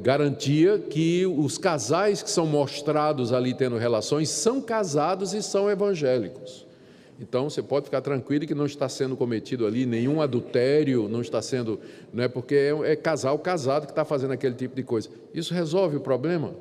garantia que os casais que são mostrados ali tendo relações são casados e são evangélicos. Então, você pode ficar tranquilo que não está sendo cometido ali nenhum adultério, não está sendo, não é porque é casal casado que está fazendo aquele tipo de coisa. Isso resolve o problema?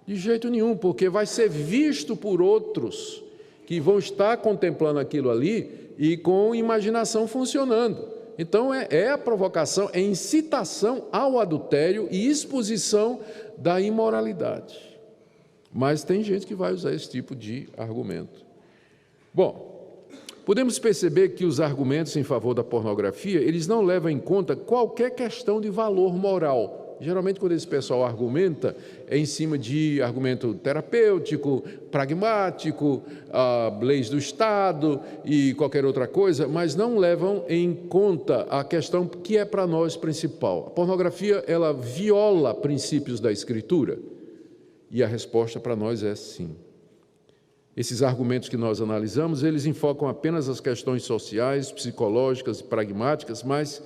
De jeito nenhum, porque vai ser visto por outros que vão estar contemplando aquilo ali e com imaginação funcionando. Então, é a provocação, é incitação ao adultério e exposição da imoralidade. Mas tem gente que vai usar esse tipo de argumento. Bom, podemos perceber que os argumentos em favor da pornografia, eles não levam em conta qualquer questão de valor moral. Geralmente, quando esse pessoal argumenta, é em cima de argumento terapêutico, pragmático, leis do Estado e qualquer outra coisa, mas não levam em conta a questão que é para nós principal. A pornografia, ela viola princípios da Escritura? E a resposta para nós é sim. Esses argumentos que nós analisamos, eles enfocam apenas as questões sociais, psicológicas e pragmáticas, mas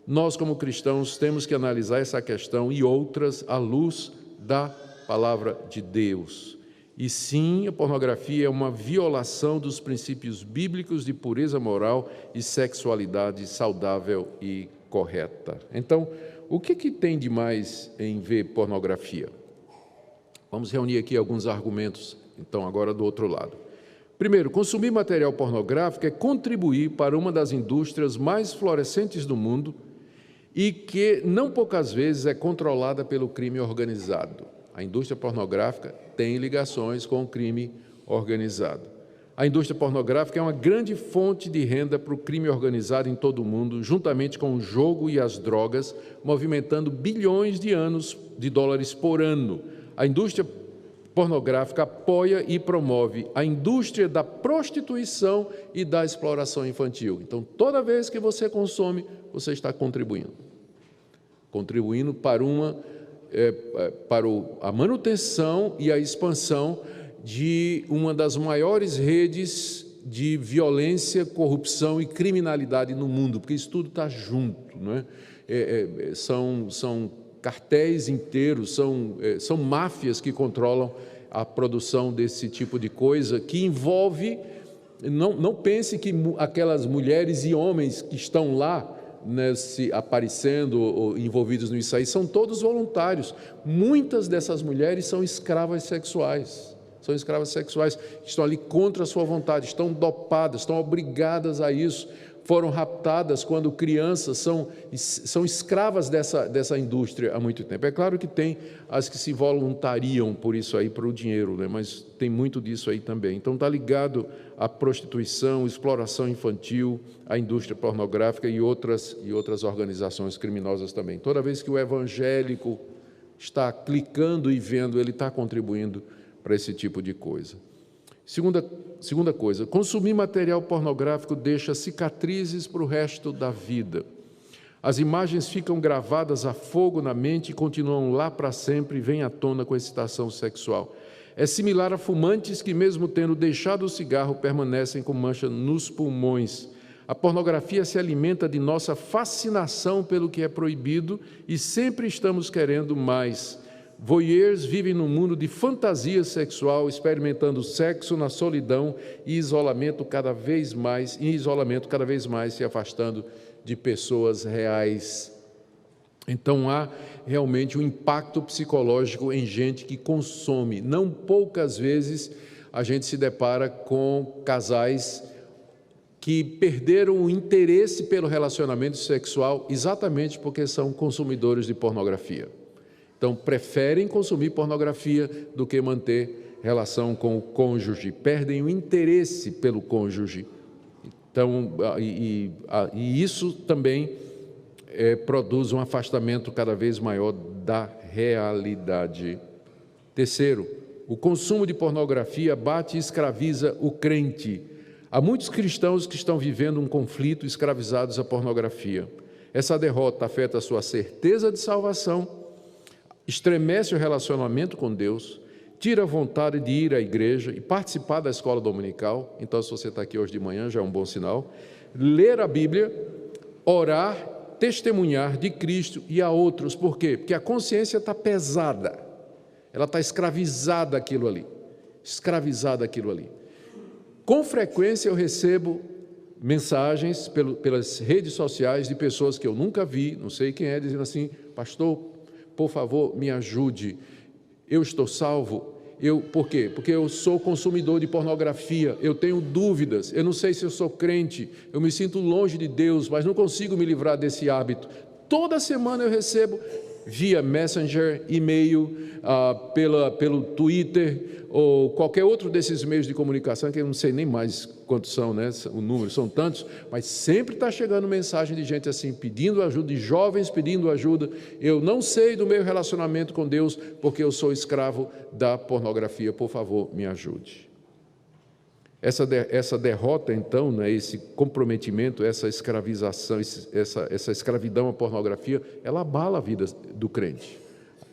nós, como cristãos, temos que analisar essa questão e outras à luz da palavra de Deus. E sim, a pornografia é uma violação dos princípios bíblicos de pureza moral e sexualidade saudável e correta. Então, o que tem de mais em ver pornografia? Vamos reunir aqui alguns argumentos, então, agora do outro lado. Primeiro, consumir material pornográfico é contribuir para uma das indústrias mais florescentes do mundo e que, não poucas vezes, é controlada pelo crime organizado. A indústria pornográfica tem ligações com o crime organizado. A indústria pornográfica é uma grande fonte de renda para o crime organizado em todo o mundo, juntamente com o jogo e as drogas, movimentando bilhões de dólares por ano. A indústria pornográfica apoia e promove a indústria da prostituição e da exploração infantil. Então, toda vez que você consome, você está contribuindo para a manutenção e a expansão de uma das maiores redes de violência, corrupção e criminalidade no mundo, porque isso tudo está junto, não é? São cartéis inteiros, são máfias que controlam a produção desse tipo de coisa, que envolve, não pense que aquelas mulheres e homens que estão lá, né, aparecendo ou envolvidos nisso aí, são todos voluntários. Muitas dessas mulheres são escravas sexuais, São escravas sexuais que estão ali contra a sua vontade, estão dopadas, estão obrigadas a isso, foram raptadas quando crianças, são escravas dessa indústria há muito tempo. É claro que tem as que se voluntariam por isso aí, para o dinheiro, né? Mas tem muito disso aí também. Então está ligado à prostituição, exploração infantil, à indústria pornográfica e outras organizações criminosas também. Toda vez que o evangélico está clicando e vendo, ele está contribuindo para esse tipo de coisa. Segunda coisa, consumir material pornográfico deixa cicatrizes para o resto da vida. As imagens ficam gravadas a fogo na mente e continuam lá para sempre e vêm à tona com excitação sexual. É similar a fumantes que, mesmo tendo deixado o cigarro, permanecem com mancha nos pulmões. A pornografia se alimenta de nossa fascinação pelo que é proibido e sempre estamos querendo mais. Voyeurs vivem num mundo de fantasia sexual, experimentando sexo na solidão e isolamento cada vez mais se afastando de pessoas reais. Então há realmente um impacto psicológico em gente que consome. Não poucas vezes a gente se depara com casais que perderam o interesse pelo relacionamento sexual exatamente porque são consumidores de pornografia. Então, preferem consumir pornografia do que manter relação com o cônjuge, perdem o interesse pelo cônjuge. Então, e isso também produz um afastamento cada vez maior da realidade. Terceiro, o consumo de pornografia bate e escraviza o crente. Há muitos cristãos que estão vivendo um conflito escravizados à pornografia. Essa derrota afeta a sua certeza de salvação, estremece o relacionamento com Deus, tira a vontade de ir à igreja e participar da escola dominical. Então, se você está aqui hoje de manhã, já é um bom sinal. Ler a Bíblia, orar, testemunhar de Cristo e a outros. Por quê? Porque a consciência está pesada, ela está escravizada àquilo ali. Com frequência eu recebo mensagens pelas redes sociais de pessoas que eu nunca vi, não sei quem é, dizendo assim: pastor, por favor, me ajude, eu estou salvo. Por quê? Porque eu sou consumidor de pornografia, eu tenho dúvidas, eu não sei se eu sou crente, eu me sinto longe de Deus, mas não consigo me livrar desse hábito. Toda semana eu recebo via Messenger, e-mail, pelo Twitter ou qualquer outro desses meios de comunicação, que eu não sei nem mais quantos são, né? O número, são tantos, mas sempre está chegando mensagem de gente assim, pedindo ajuda, de jovens pedindo ajuda. Eu não sei do meu relacionamento com Deus, porque eu sou escravo da pornografia, por favor, me ajude. Essa derrota, então, né, esse comprometimento, essa escravização, essa escravidão à pornografia, ela abala a vida do crente.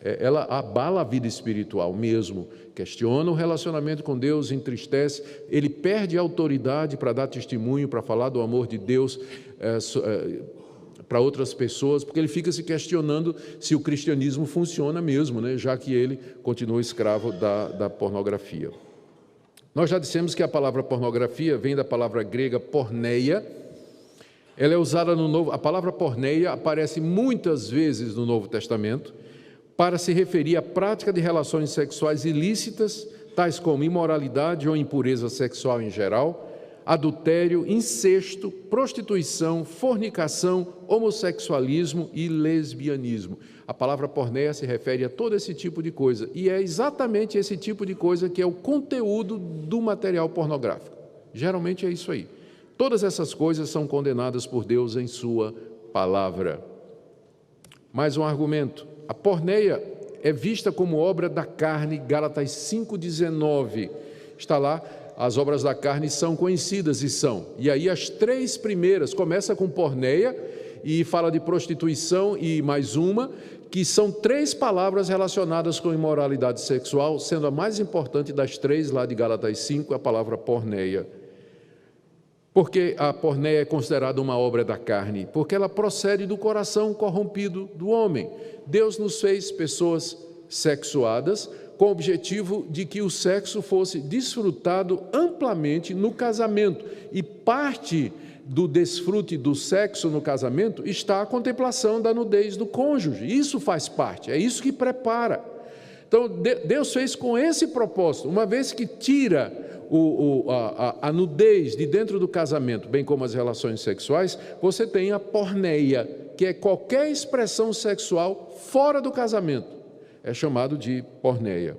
Ela abala a vida espiritual mesmo, questiona o relacionamento com Deus, entristece, ele perde a autoridade para dar testemunho, para falar do amor de Deus para outras pessoas, porque ele fica se questionando se o cristianismo funciona mesmo, né, já que ele continua escravo da pornografia. Nós já dissemos que a palavra pornografia vem da palavra grega porneia. Ela é usada no Novo. A palavra porneia aparece muitas vezes no Novo Testamento para se referir à prática de relações sexuais ilícitas, tais como imoralidade ou impureza sexual em geral, adultério, incesto, prostituição, fornicação, homossexualismo e lesbianismo. A palavra porneia se refere a todo esse tipo de coisa, e é exatamente esse tipo de coisa que é o conteúdo do material pornográfico. Geralmente é isso aí. Todas essas coisas são condenadas por Deus em sua palavra. Mais um argumento. A porneia é vista como obra da carne, Gálatas 5,19. Está lá, as obras da carne são conhecidas e são. E aí as três primeiras, começa com porneia e fala de prostituição e mais uma, que são três palavras relacionadas com imoralidade sexual, sendo a mais importante das três, lá de Gálatas 5, a palavra porneia. Por que a porneia é considerada uma obra da carne? Porque ela procede do coração corrompido do homem. Deus nos fez pessoas sexuadas com o objetivo de que o sexo fosse desfrutado amplamente no casamento. E parte do desfrute do sexo no casamento está a contemplação da nudez do cônjuge. Isso faz parte, é isso que prepara. Então, Deus fez com esse propósito. Uma vez que tira a nudez de dentro do casamento, bem como as relações sexuais, você tem a porneia, que é qualquer expressão sexual fora do casamento. É chamado de porneia.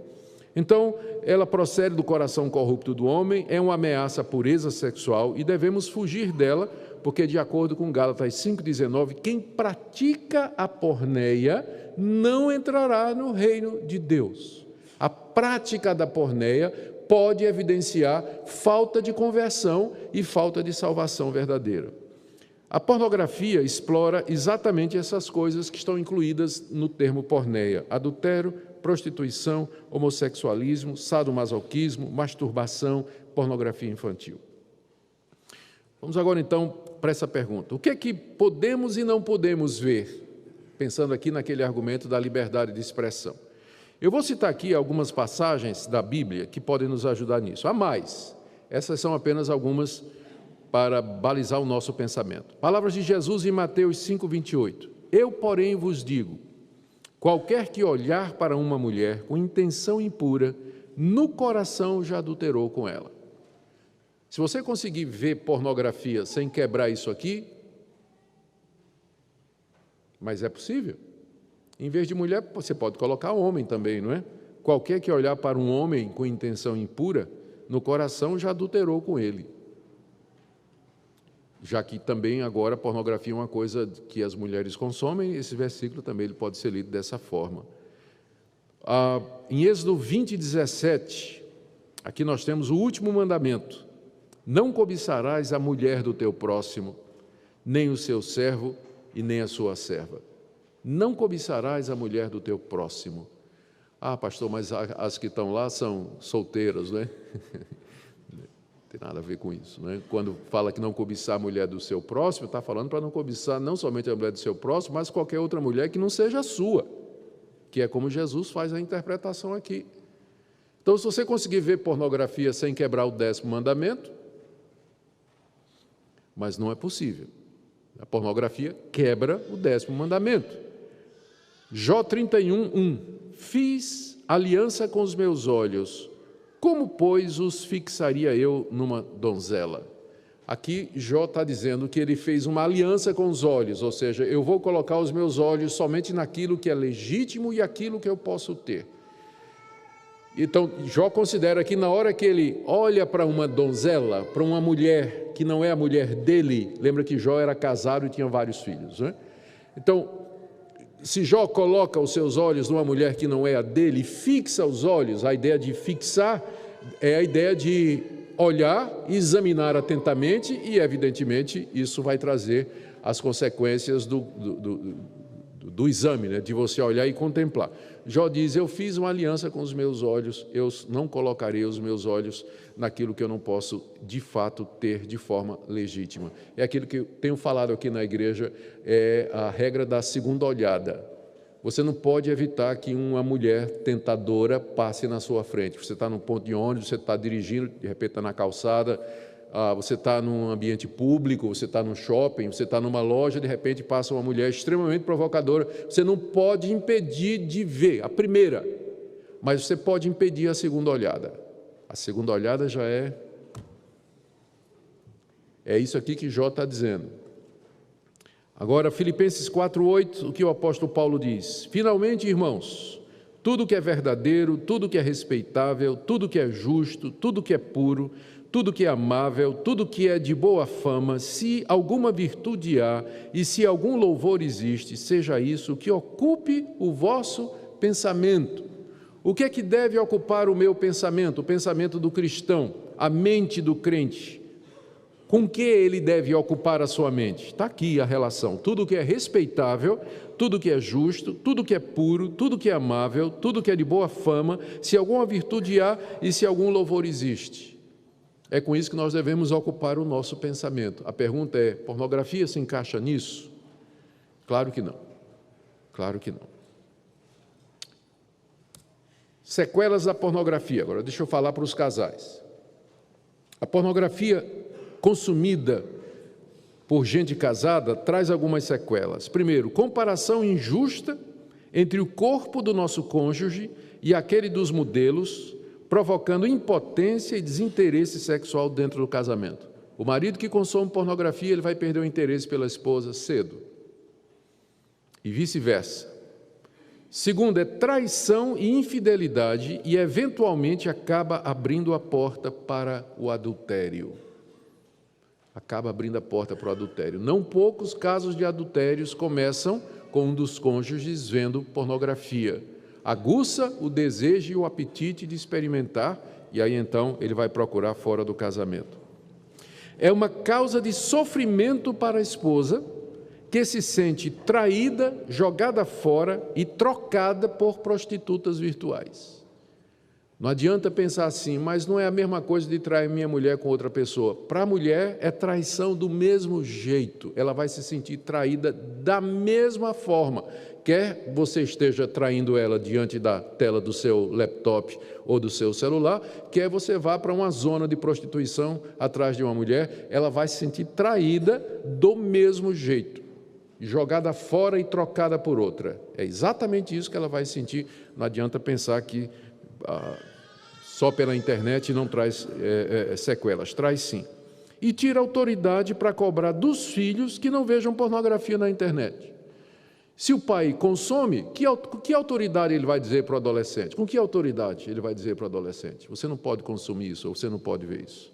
Então, ela procede do coração corrupto do homem, é uma ameaça à pureza sexual e devemos fugir dela, porque, de acordo com Gálatas 5,19, quem pratica a porneia não entrará no reino de Deus. A prática da porneia pode evidenciar falta de conversão e falta de salvação verdadeira. A pornografia explora exatamente essas coisas que estão incluídas no termo porneia: adultério, prostituição, homossexualismo, sadomasoquismo, masturbação, pornografia infantil. Vamos agora então para essa pergunta: o que é que podemos e não podemos ver? Pensando aqui naquele argumento da liberdade de expressão. Eu vou citar aqui algumas passagens da Bíblia que podem nos ajudar nisso. Há mais. Essas são apenas algumas para balizar o nosso pensamento. Palavras de Jesus em Mateus 5,28. Eu, porém, vos digo, qualquer que olhar para uma mulher com intenção impura, no coração já adulterou com ela. Se você conseguir ver pornografia sem quebrar isso aqui, mas é possível. Em vez de mulher, você pode colocar homem também, não é? Qualquer que olhar para um homem com intenção impura, no coração já adulterou com ele. Já que também agora a pornografia é uma coisa que as mulheres consomem, esse versículo também ele pode ser lido dessa forma. Em Êxodo 20:17, aqui nós temos o último mandamento: não cobiçarás a mulher do teu próximo, nem o seu servo e nem a sua serva. Não cobiçarás a mulher do teu próximo. Ah, pastor, mas as que estão lá são solteiras, não é? Não tem nada a ver com isso, não é? Quando fala que não cobiçar a mulher do seu próximo, está falando para não cobiçar não somente a mulher do seu próximo, mas qualquer outra mulher que não seja a sua, que é como Jesus faz a interpretação aqui. Então, se você conseguir ver pornografia sem quebrar o 10º mandamento, mas não é possível. A pornografia quebra o 10º mandamento. Jó 31:1. Fiz aliança com os meus olhos, como, pois, os fixaria eu numa donzela? Aqui Jó está dizendo que ele fez uma aliança com os olhos, ou seja, eu vou colocar os meus olhos somente naquilo que é legítimo e aquilo que eu posso ter. Então, Jó considera que na hora que ele olha para uma donzela, para uma mulher que não é a mulher dele, lembra que Jó era casado e tinha vários filhos, né? Então, se Jó coloca os seus olhos numa mulher que não é a dele, fixa os olhos, a ideia de fixar é a ideia de olhar, examinar atentamente e, evidentemente, isso vai trazer as consequências do exame, né? De você olhar e contemplar. Jó diz, eu fiz uma aliança com os meus olhos, eu não colocarei os meus olhos naquilo que eu não posso, de fato, ter de forma legítima. É aquilo que eu tenho falado aqui na igreja, é a regra da segunda olhada. Você não pode evitar que uma mulher tentadora passe na sua frente. Você está num ponto de ônibus, você está dirigindo, de repente está na calçada, você está num ambiente público, você está num shopping, você está numa loja, de repente passa uma mulher extremamente provocadora, você não pode impedir de ver a primeira, mas você pode impedir a segunda olhada. A segunda olhada já é isso aqui que Jó está dizendo. Agora, Filipenses 4:8, o que o apóstolo Paulo diz? Finalmente, irmãos, tudo que é verdadeiro, tudo que é respeitável, tudo que é justo, tudo que é puro, tudo que é amável, tudo que é de boa fama, se alguma virtude há e se algum louvor existe, seja isso que ocupe o vosso pensamento. O que é que deve ocupar o meu pensamento? O pensamento do cristão, a mente do crente. Com que ele deve ocupar a sua mente? Está aqui a relação. Tudo que é respeitável, tudo que é justo, tudo que é puro, tudo que é amável, tudo que é de boa fama, se alguma virtude há e se algum louvor existe. É com isso que nós devemos ocupar o nosso pensamento. A pergunta é, pornografia se encaixa nisso? Claro que não. Claro que não. Sequelas da pornografia. Agora, deixa eu falar para os casais. A pornografia consumida por gente casada traz algumas sequelas. Primeiro, comparação injusta entre o corpo do nosso cônjuge e aquele dos modelos, provocando impotência e desinteresse sexual dentro do casamento. O marido que consome pornografia, ele vai perder o interesse pela esposa cedo. E vice-versa. Segundo, é traição e infidelidade e, eventualmente, acaba abrindo a porta para o adultério. Acaba abrindo a porta para o adultério. Não poucos casos de adultérios começam com um dos cônjuges vendo pornografia. Aguça o desejo e o apetite de experimentar, e aí então ele vai procurar fora do casamento. É uma causa de sofrimento para a esposa, que se sente traída, jogada fora e trocada por prostitutas virtuais. Não adianta pensar assim, mas não é a mesma coisa de trair minha mulher com outra pessoa. Para a mulher é traição do mesmo jeito, ela vai se sentir traída da mesma forma. Quer você esteja traindo ela diante da tela do seu laptop ou do seu celular, quer você vá para uma zona de prostituição atrás de uma mulher, ela vai se sentir traída do mesmo jeito, jogada fora e trocada por outra. É exatamente isso que ela vai sentir. Não adianta pensar que só pela internet não traz sequelas, traz sim. E tira autoridade para cobrar dos filhos que não vejam pornografia na internet. Se o pai consome, que autoridade ele vai dizer para o adolescente? Com que autoridade ele vai dizer para o adolescente? Você não pode consumir isso, ou você não pode ver isso.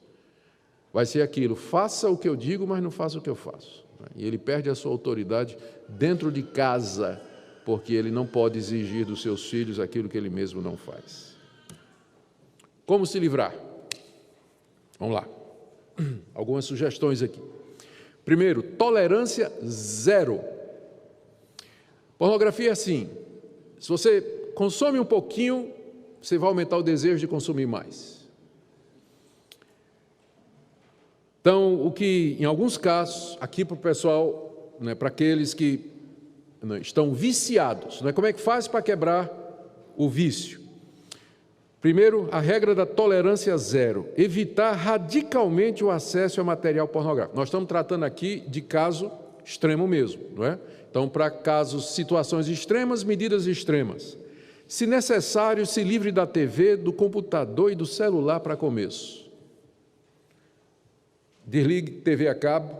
Vai ser aquilo, faça o que eu digo, mas não faça o que eu faço. E ele perde a sua autoridade dentro de casa, porque ele não pode exigir dos seus filhos aquilo que ele mesmo não faz. Como se livrar? Vamos lá. Algumas sugestões aqui. Primeiro, tolerância zero. Pornografia é assim, se você consome um pouquinho, você vai aumentar o desejo de consumir mais. Então, o que, em alguns casos, aqui para o pessoal, né, para aqueles que estão viciados, né, como é que faz para quebrar o vício? Primeiro, a regra da tolerância zero, evitar radicalmente o acesso a material pornográfico. Nós estamos tratando aqui de caso extremo mesmo, não é? Então, para casos, situações extremas, medidas extremas. Se necessário, se livre da TV, do computador e do celular para começo. Desligue TV a cabo,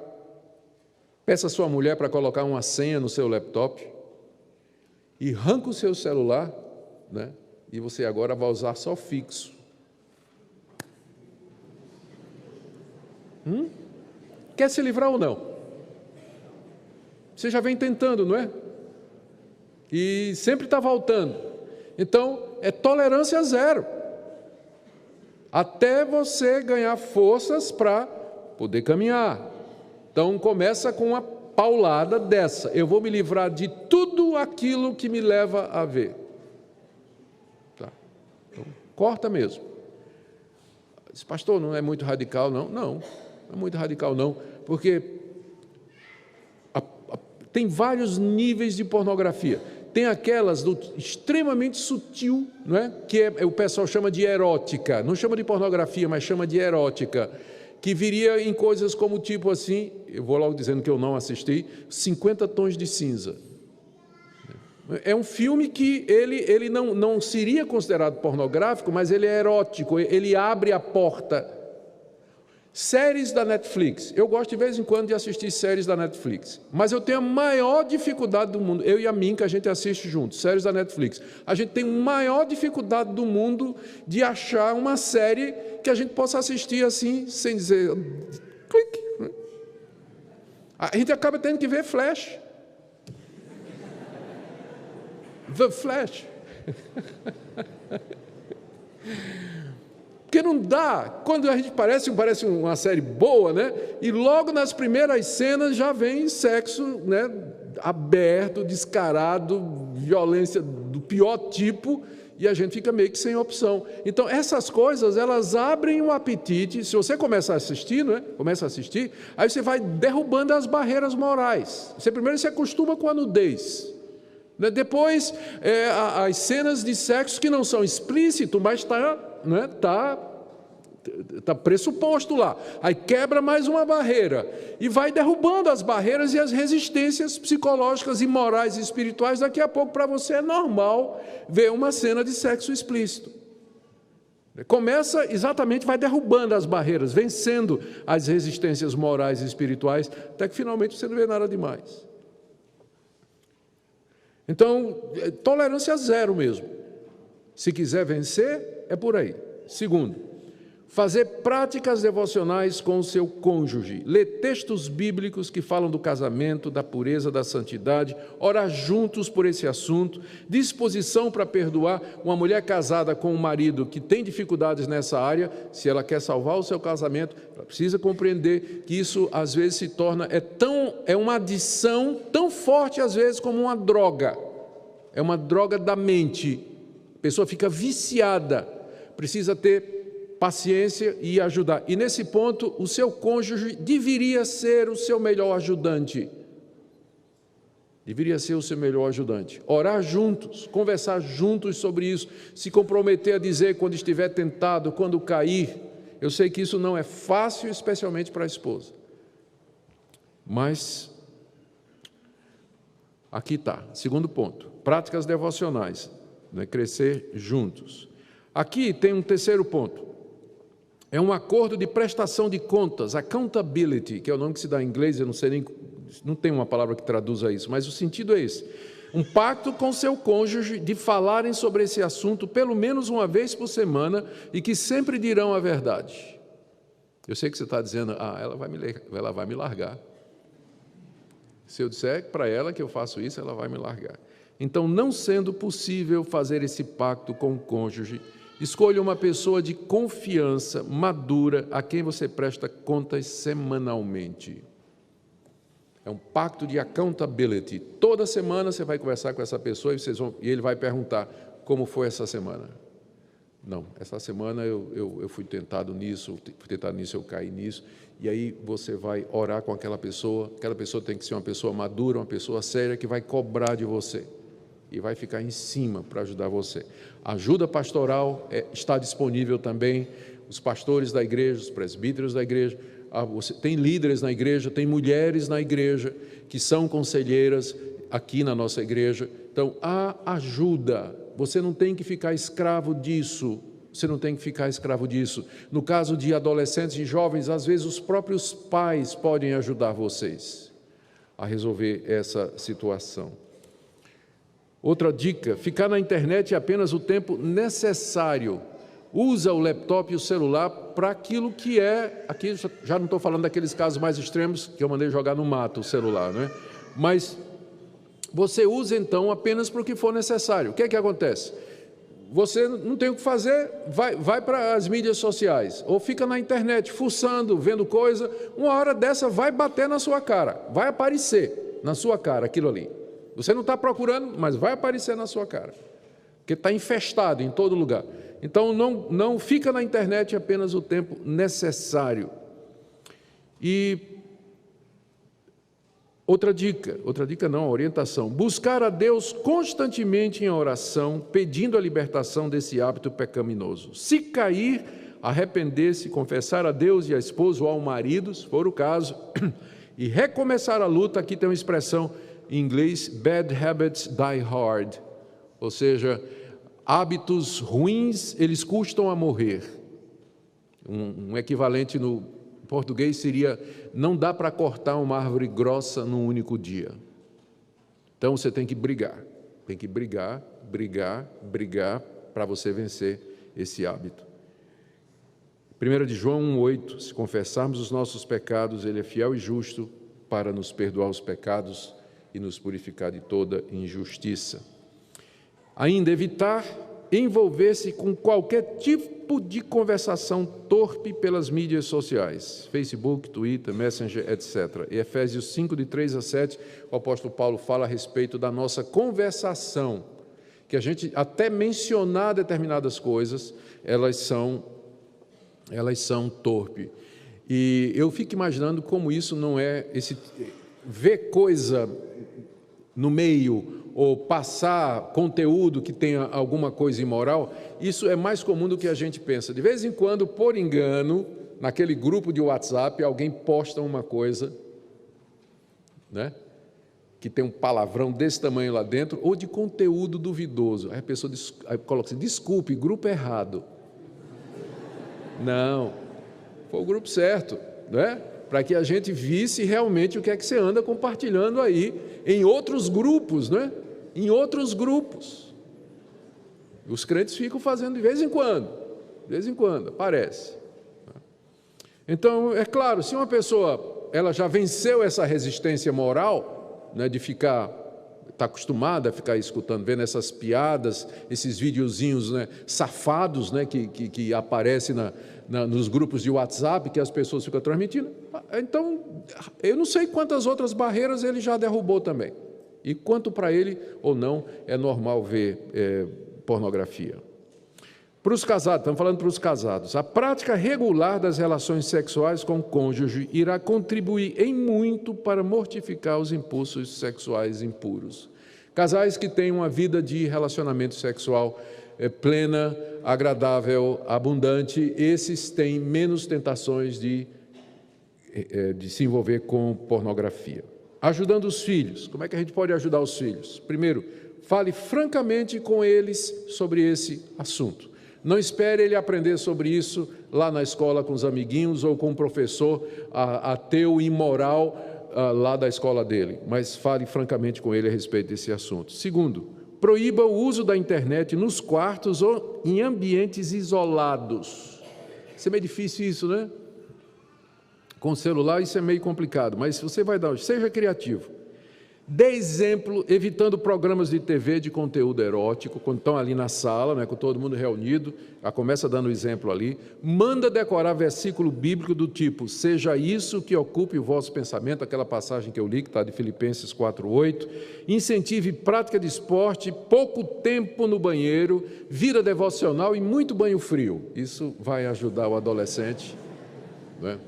peça a sua mulher para colocar uma senha no seu laptop e arranca o seu celular, né? E você agora vai usar só fixo. Quer se livrar ou não? Você já vem tentando, não é? E sempre está voltando. Então, é tolerância zero. Até você ganhar forças para poder caminhar. Então, começa com uma paulada dessa. Eu vou me livrar de tudo aquilo que me leva a ver. Tá. Então, corta mesmo. Diz, pastor, não é muito radical, não? Não é muito radical, não. Porque tem vários níveis de pornografia. Tem aquelas extremamente sutil, não é? Que o pessoal chama de erótica. Não chama de pornografia, mas chama de erótica. Que viria em coisas como tipo assim, eu vou logo dizendo que eu não assisti, 50 Tons de Cinza. É um filme que ele não seria considerado pornográfico, mas ele é erótico, ele abre a porta. Séries da Netflix. Eu gosto de vez em quando de assistir séries da Netflix, mas eu tenho a maior dificuldade do mundo, eu e a Minka, a gente assiste juntos, séries da Netflix. A gente tem a maior dificuldade do mundo de achar uma série que a gente possa assistir assim, sem dizer clique. A gente acaba tendo que ver Flash. The Flash. Porque não dá, quando a gente parece uma série boa, né? E logo nas primeiras cenas já vem sexo, né? Aberto, descarado, violência do pior tipo, e a gente fica meio que sem opção. Então, essas coisas, elas abrem um apetite. Se você começa a assistir, não é? Começa a assistir, aí você vai derrubando as barreiras morais. Você primeiro se acostuma com a nudez. Depois, as cenas de sexo que não são explícitas, mas está Está pressuposto lá. Aí quebra mais uma barreira e vai derrubando as barreiras e as resistências psicológicas e morais e espirituais. Daqui a pouco, para você, é normal ver uma cena de sexo explícito. Começa exatamente, vai derrubando as barreiras, vencendo as resistências morais e espirituais, até que finalmente você não vê nada demais. Então, tolerância zero mesmo. Se quiser vencer, é por aí. Segundo, fazer práticas devocionais com o seu cônjuge, ler textos bíblicos que falam do casamento, da pureza, da santidade, orar juntos por esse assunto, disposição para perdoar. Uma mulher casada com um marido que tem dificuldades nessa área, se ela quer salvar o seu casamento, ela precisa compreender que isso às vezes se torna, é uma adição tão forte às vezes como uma droga, é uma droga da mente, a pessoa fica viciada, precisa ter paciência e ajudar. E nesse ponto, o seu cônjuge deveria ser o seu melhor ajudante. Deveria ser o seu melhor ajudante. Orar juntos, conversar juntos sobre isso, se comprometer a dizer quando estiver tentado, quando cair. Eu sei que isso não é fácil, especialmente para a esposa. Mas, aqui está, segundo ponto, práticas devocionais, né? Crescer juntos. Aqui tem um terceiro ponto. É um acordo de prestação de contas, accountability, que é o nome que se dá em inglês, eu não sei nem, não tem uma palavra que traduza isso, mas o sentido é esse. Um pacto com seu cônjuge de falarem sobre esse assunto pelo menos uma vez por semana e que sempre dirão a verdade. Eu sei que você está dizendo, ela vai me largar. Se eu disser para ela que eu faço isso, ela vai me largar. Então, não sendo possível fazer esse pacto com o cônjuge, escolha uma pessoa de confiança, madura, a quem você presta contas semanalmente. É um pacto de accountability. Toda semana você vai conversar com essa pessoa e ele vai perguntar, como foi essa semana? Não, essa semana eu fui tentado nisso, eu caí nisso. E aí você vai orar com aquela pessoa tem que ser uma pessoa madura, uma pessoa séria, que vai cobrar de você. E vai ficar em cima para ajudar você. A ajuda pastoral está disponível também, os pastores da igreja, os presbíteros da igreja, tem líderes na igreja, tem mulheres na igreja que são conselheiras aqui na nossa igreja. Então, há ajuda, você não tem que ficar escravo disso, No caso de adolescentes e jovens, às vezes os próprios pais podem ajudar vocês a resolver essa situação. Outra dica, ficar na internet apenas o tempo necessário. Usa o laptop e o celular para aquilo que é, aqui já não estou falando daqueles casos mais extremos, que eu mandei jogar no mato o celular, né? Mas você usa então apenas para o que for necessário. O que é que acontece? Você não tem o que fazer, vai para as mídias sociais, ou fica na internet, fuçando, vendo coisa, uma hora dessa vai bater na sua cara, vai aparecer na sua cara aquilo ali. Você não está procurando, mas vai aparecer na sua cara, porque está infestado em todo lugar. Então, não fica na internet apenas o tempo necessário. E outra dica não, orientação, buscar a Deus constantemente em oração, pedindo a libertação desse hábito pecaminoso. Se cair, arrepender-se, confessar a Deus e a esposa ou ao marido, se for o caso, e recomeçar a luta. Aqui tem uma expressão em inglês, bad habits die hard, ou seja, hábitos ruins, eles custam a morrer. Um equivalente no português seria, não dá para cortar uma árvore grossa num único dia. Então você tem que brigar para você vencer esse hábito. 1 de João 1,8, se confessarmos os nossos pecados, Ele é fiel e justo para nos perdoar os pecados e nos purificar de toda injustiça. Ainda, evitar envolver-se com qualquer tipo de conversação torpe pelas mídias sociais, Facebook, Twitter, Messenger, etc. E Efésios 5, de 3 a 7, o apóstolo Paulo fala a respeito da nossa conversação, que a gente, até mencionar determinadas coisas, elas são torpe. E eu fico imaginando como isso não é, ver coisa no meio, ou passar conteúdo que tenha alguma coisa imoral, isso é mais comum do que a gente pensa. De vez em quando, por engano, naquele grupo de WhatsApp, alguém posta uma coisa, né, que tem um palavrão desse tamanho lá dentro, ou de conteúdo duvidoso. Aí a pessoa coloca assim: desculpe, grupo errado. Não, foi o grupo certo, né? Para que a gente visse realmente o que é que você anda compartilhando aí em outros grupos, né? Em outros grupos. Os crentes ficam fazendo de vez em quando aparece. Então, é claro, se uma pessoa ela já venceu essa resistência moral, né, de ficar, está acostumada a ficar escutando, vendo essas piadas, esses videozinhos, né, safados, né, que aparecem nos grupos de WhatsApp que as pessoas ficam transmitindo, então eu não sei quantas outras barreiras ele já derrubou também, e quanto para ele ou não é normal ver pornografia. Para os casados, estamos falando para os casados, a prática regular das relações sexuais com o cônjuge irá contribuir em muito para mortificar os impulsos sexuais impuros. Casais que têm uma vida de relacionamento sexual plena, agradável, abundante, esses têm menos tentações de se envolver com pornografia. Ajudando os filhos. Como é que a gente pode ajudar os filhos? Primeiro, fale francamente com eles sobre esse assunto. Não espere ele aprender sobre isso lá na escola com os amiguinhos ou com o professor ateu imoral lá da escola dele, mas fale francamente com ele a respeito desse assunto. Segundo, proíba o uso da internet nos quartos ou em ambientes isolados. Isso é meio difícil isso, né? Com o celular isso é meio complicado, mas se você vai dar, seja criativo. Dê exemplo, evitando programas de TV de conteúdo erótico, quando estão ali na sala, né, com todo mundo reunido, já começa dando exemplo ali. Manda decorar versículo bíblico do tipo: seja isso que ocupe o vosso pensamento, aquela passagem que eu li, que está de Filipenses 4:8. Incentive prática de esporte, pouco tempo no banheiro, vida devocional e muito banho frio. Isso vai ajudar o adolescente, né?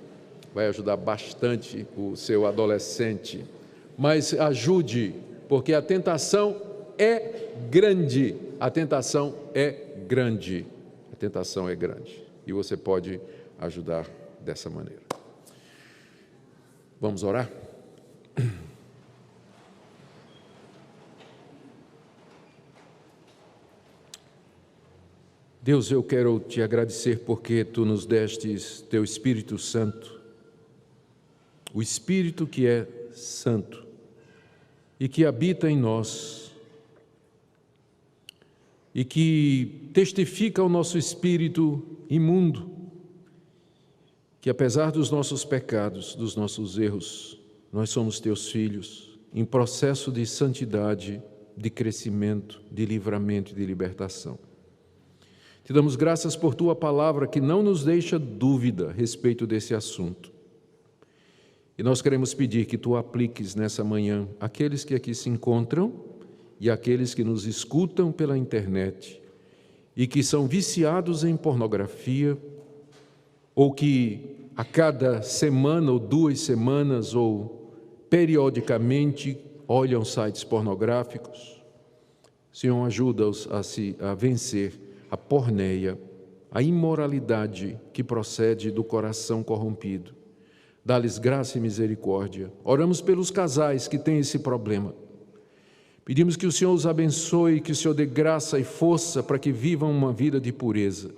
Vai ajudar bastante o seu adolescente. Mas ajude, porque a tentação é grande, a tentação é grande, a tentação é grande, e você pode ajudar dessa maneira. Vamos orar? Deus, eu quero te agradecer porque Tu nos destes Teu Espírito Santo, o Espírito que é santo e que habita em nós e que testifica ao nosso espírito imundo que, apesar dos nossos pecados, dos nossos erros, nós somos teus filhos em processo de santidade, de crescimento, de livramento e de libertação. Te damos graças por tua palavra que não nos deixa dúvida a respeito desse assunto. E nós queremos pedir que Tu apliques nessa manhã aqueles que aqui se encontram e aqueles que nos escutam pela internet e que são viciados em pornografia ou que a cada semana ou 2 semanas ou periodicamente olham sites pornográficos. Senhor, ajuda-os a vencer a porneia, a imoralidade que procede do coração corrompido. Dá-lhes graça e misericórdia. Oramos pelos casais que têm esse problema. Pedimos que o Senhor os abençoe, que o Senhor dê graça e força para que vivam uma vida de pureza.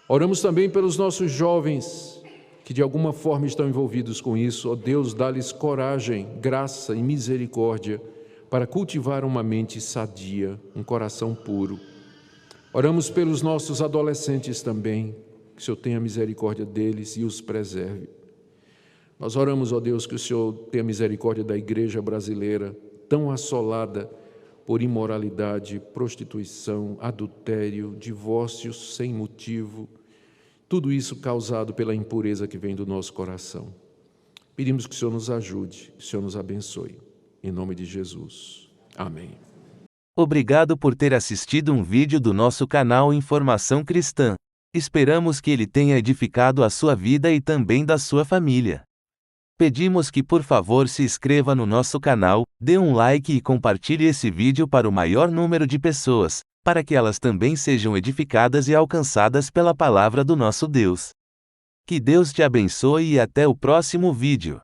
Oramos também pelos nossos jovens que de alguma forma estão envolvidos com isso. Ó Deus, dá-lhes coragem, graça e misericórdia para cultivar uma mente sadia, um coração puro. Oramos pelos nossos adolescentes também, que o Senhor tenha misericórdia deles e os preserve. Nós oramos, ó Deus, que o Senhor tenha misericórdia da igreja brasileira, tão assolada por imoralidade, prostituição, adultério, divórcios sem motivo, tudo isso causado pela impureza que vem do nosso coração. Pedimos que o Senhor nos ajude, que o Senhor nos abençoe. Em nome de Jesus. Amém. Obrigado por ter assistido um vídeo do nosso canal Informação Cristã. Esperamos que ele tenha edificado a sua vida e também da sua família. Pedimos que por favor se inscreva no nosso canal, dê um like e compartilhe esse vídeo para o maior número de pessoas, para que elas também sejam edificadas e alcançadas pela palavra do nosso Deus. Que Deus te abençoe e até o próximo vídeo.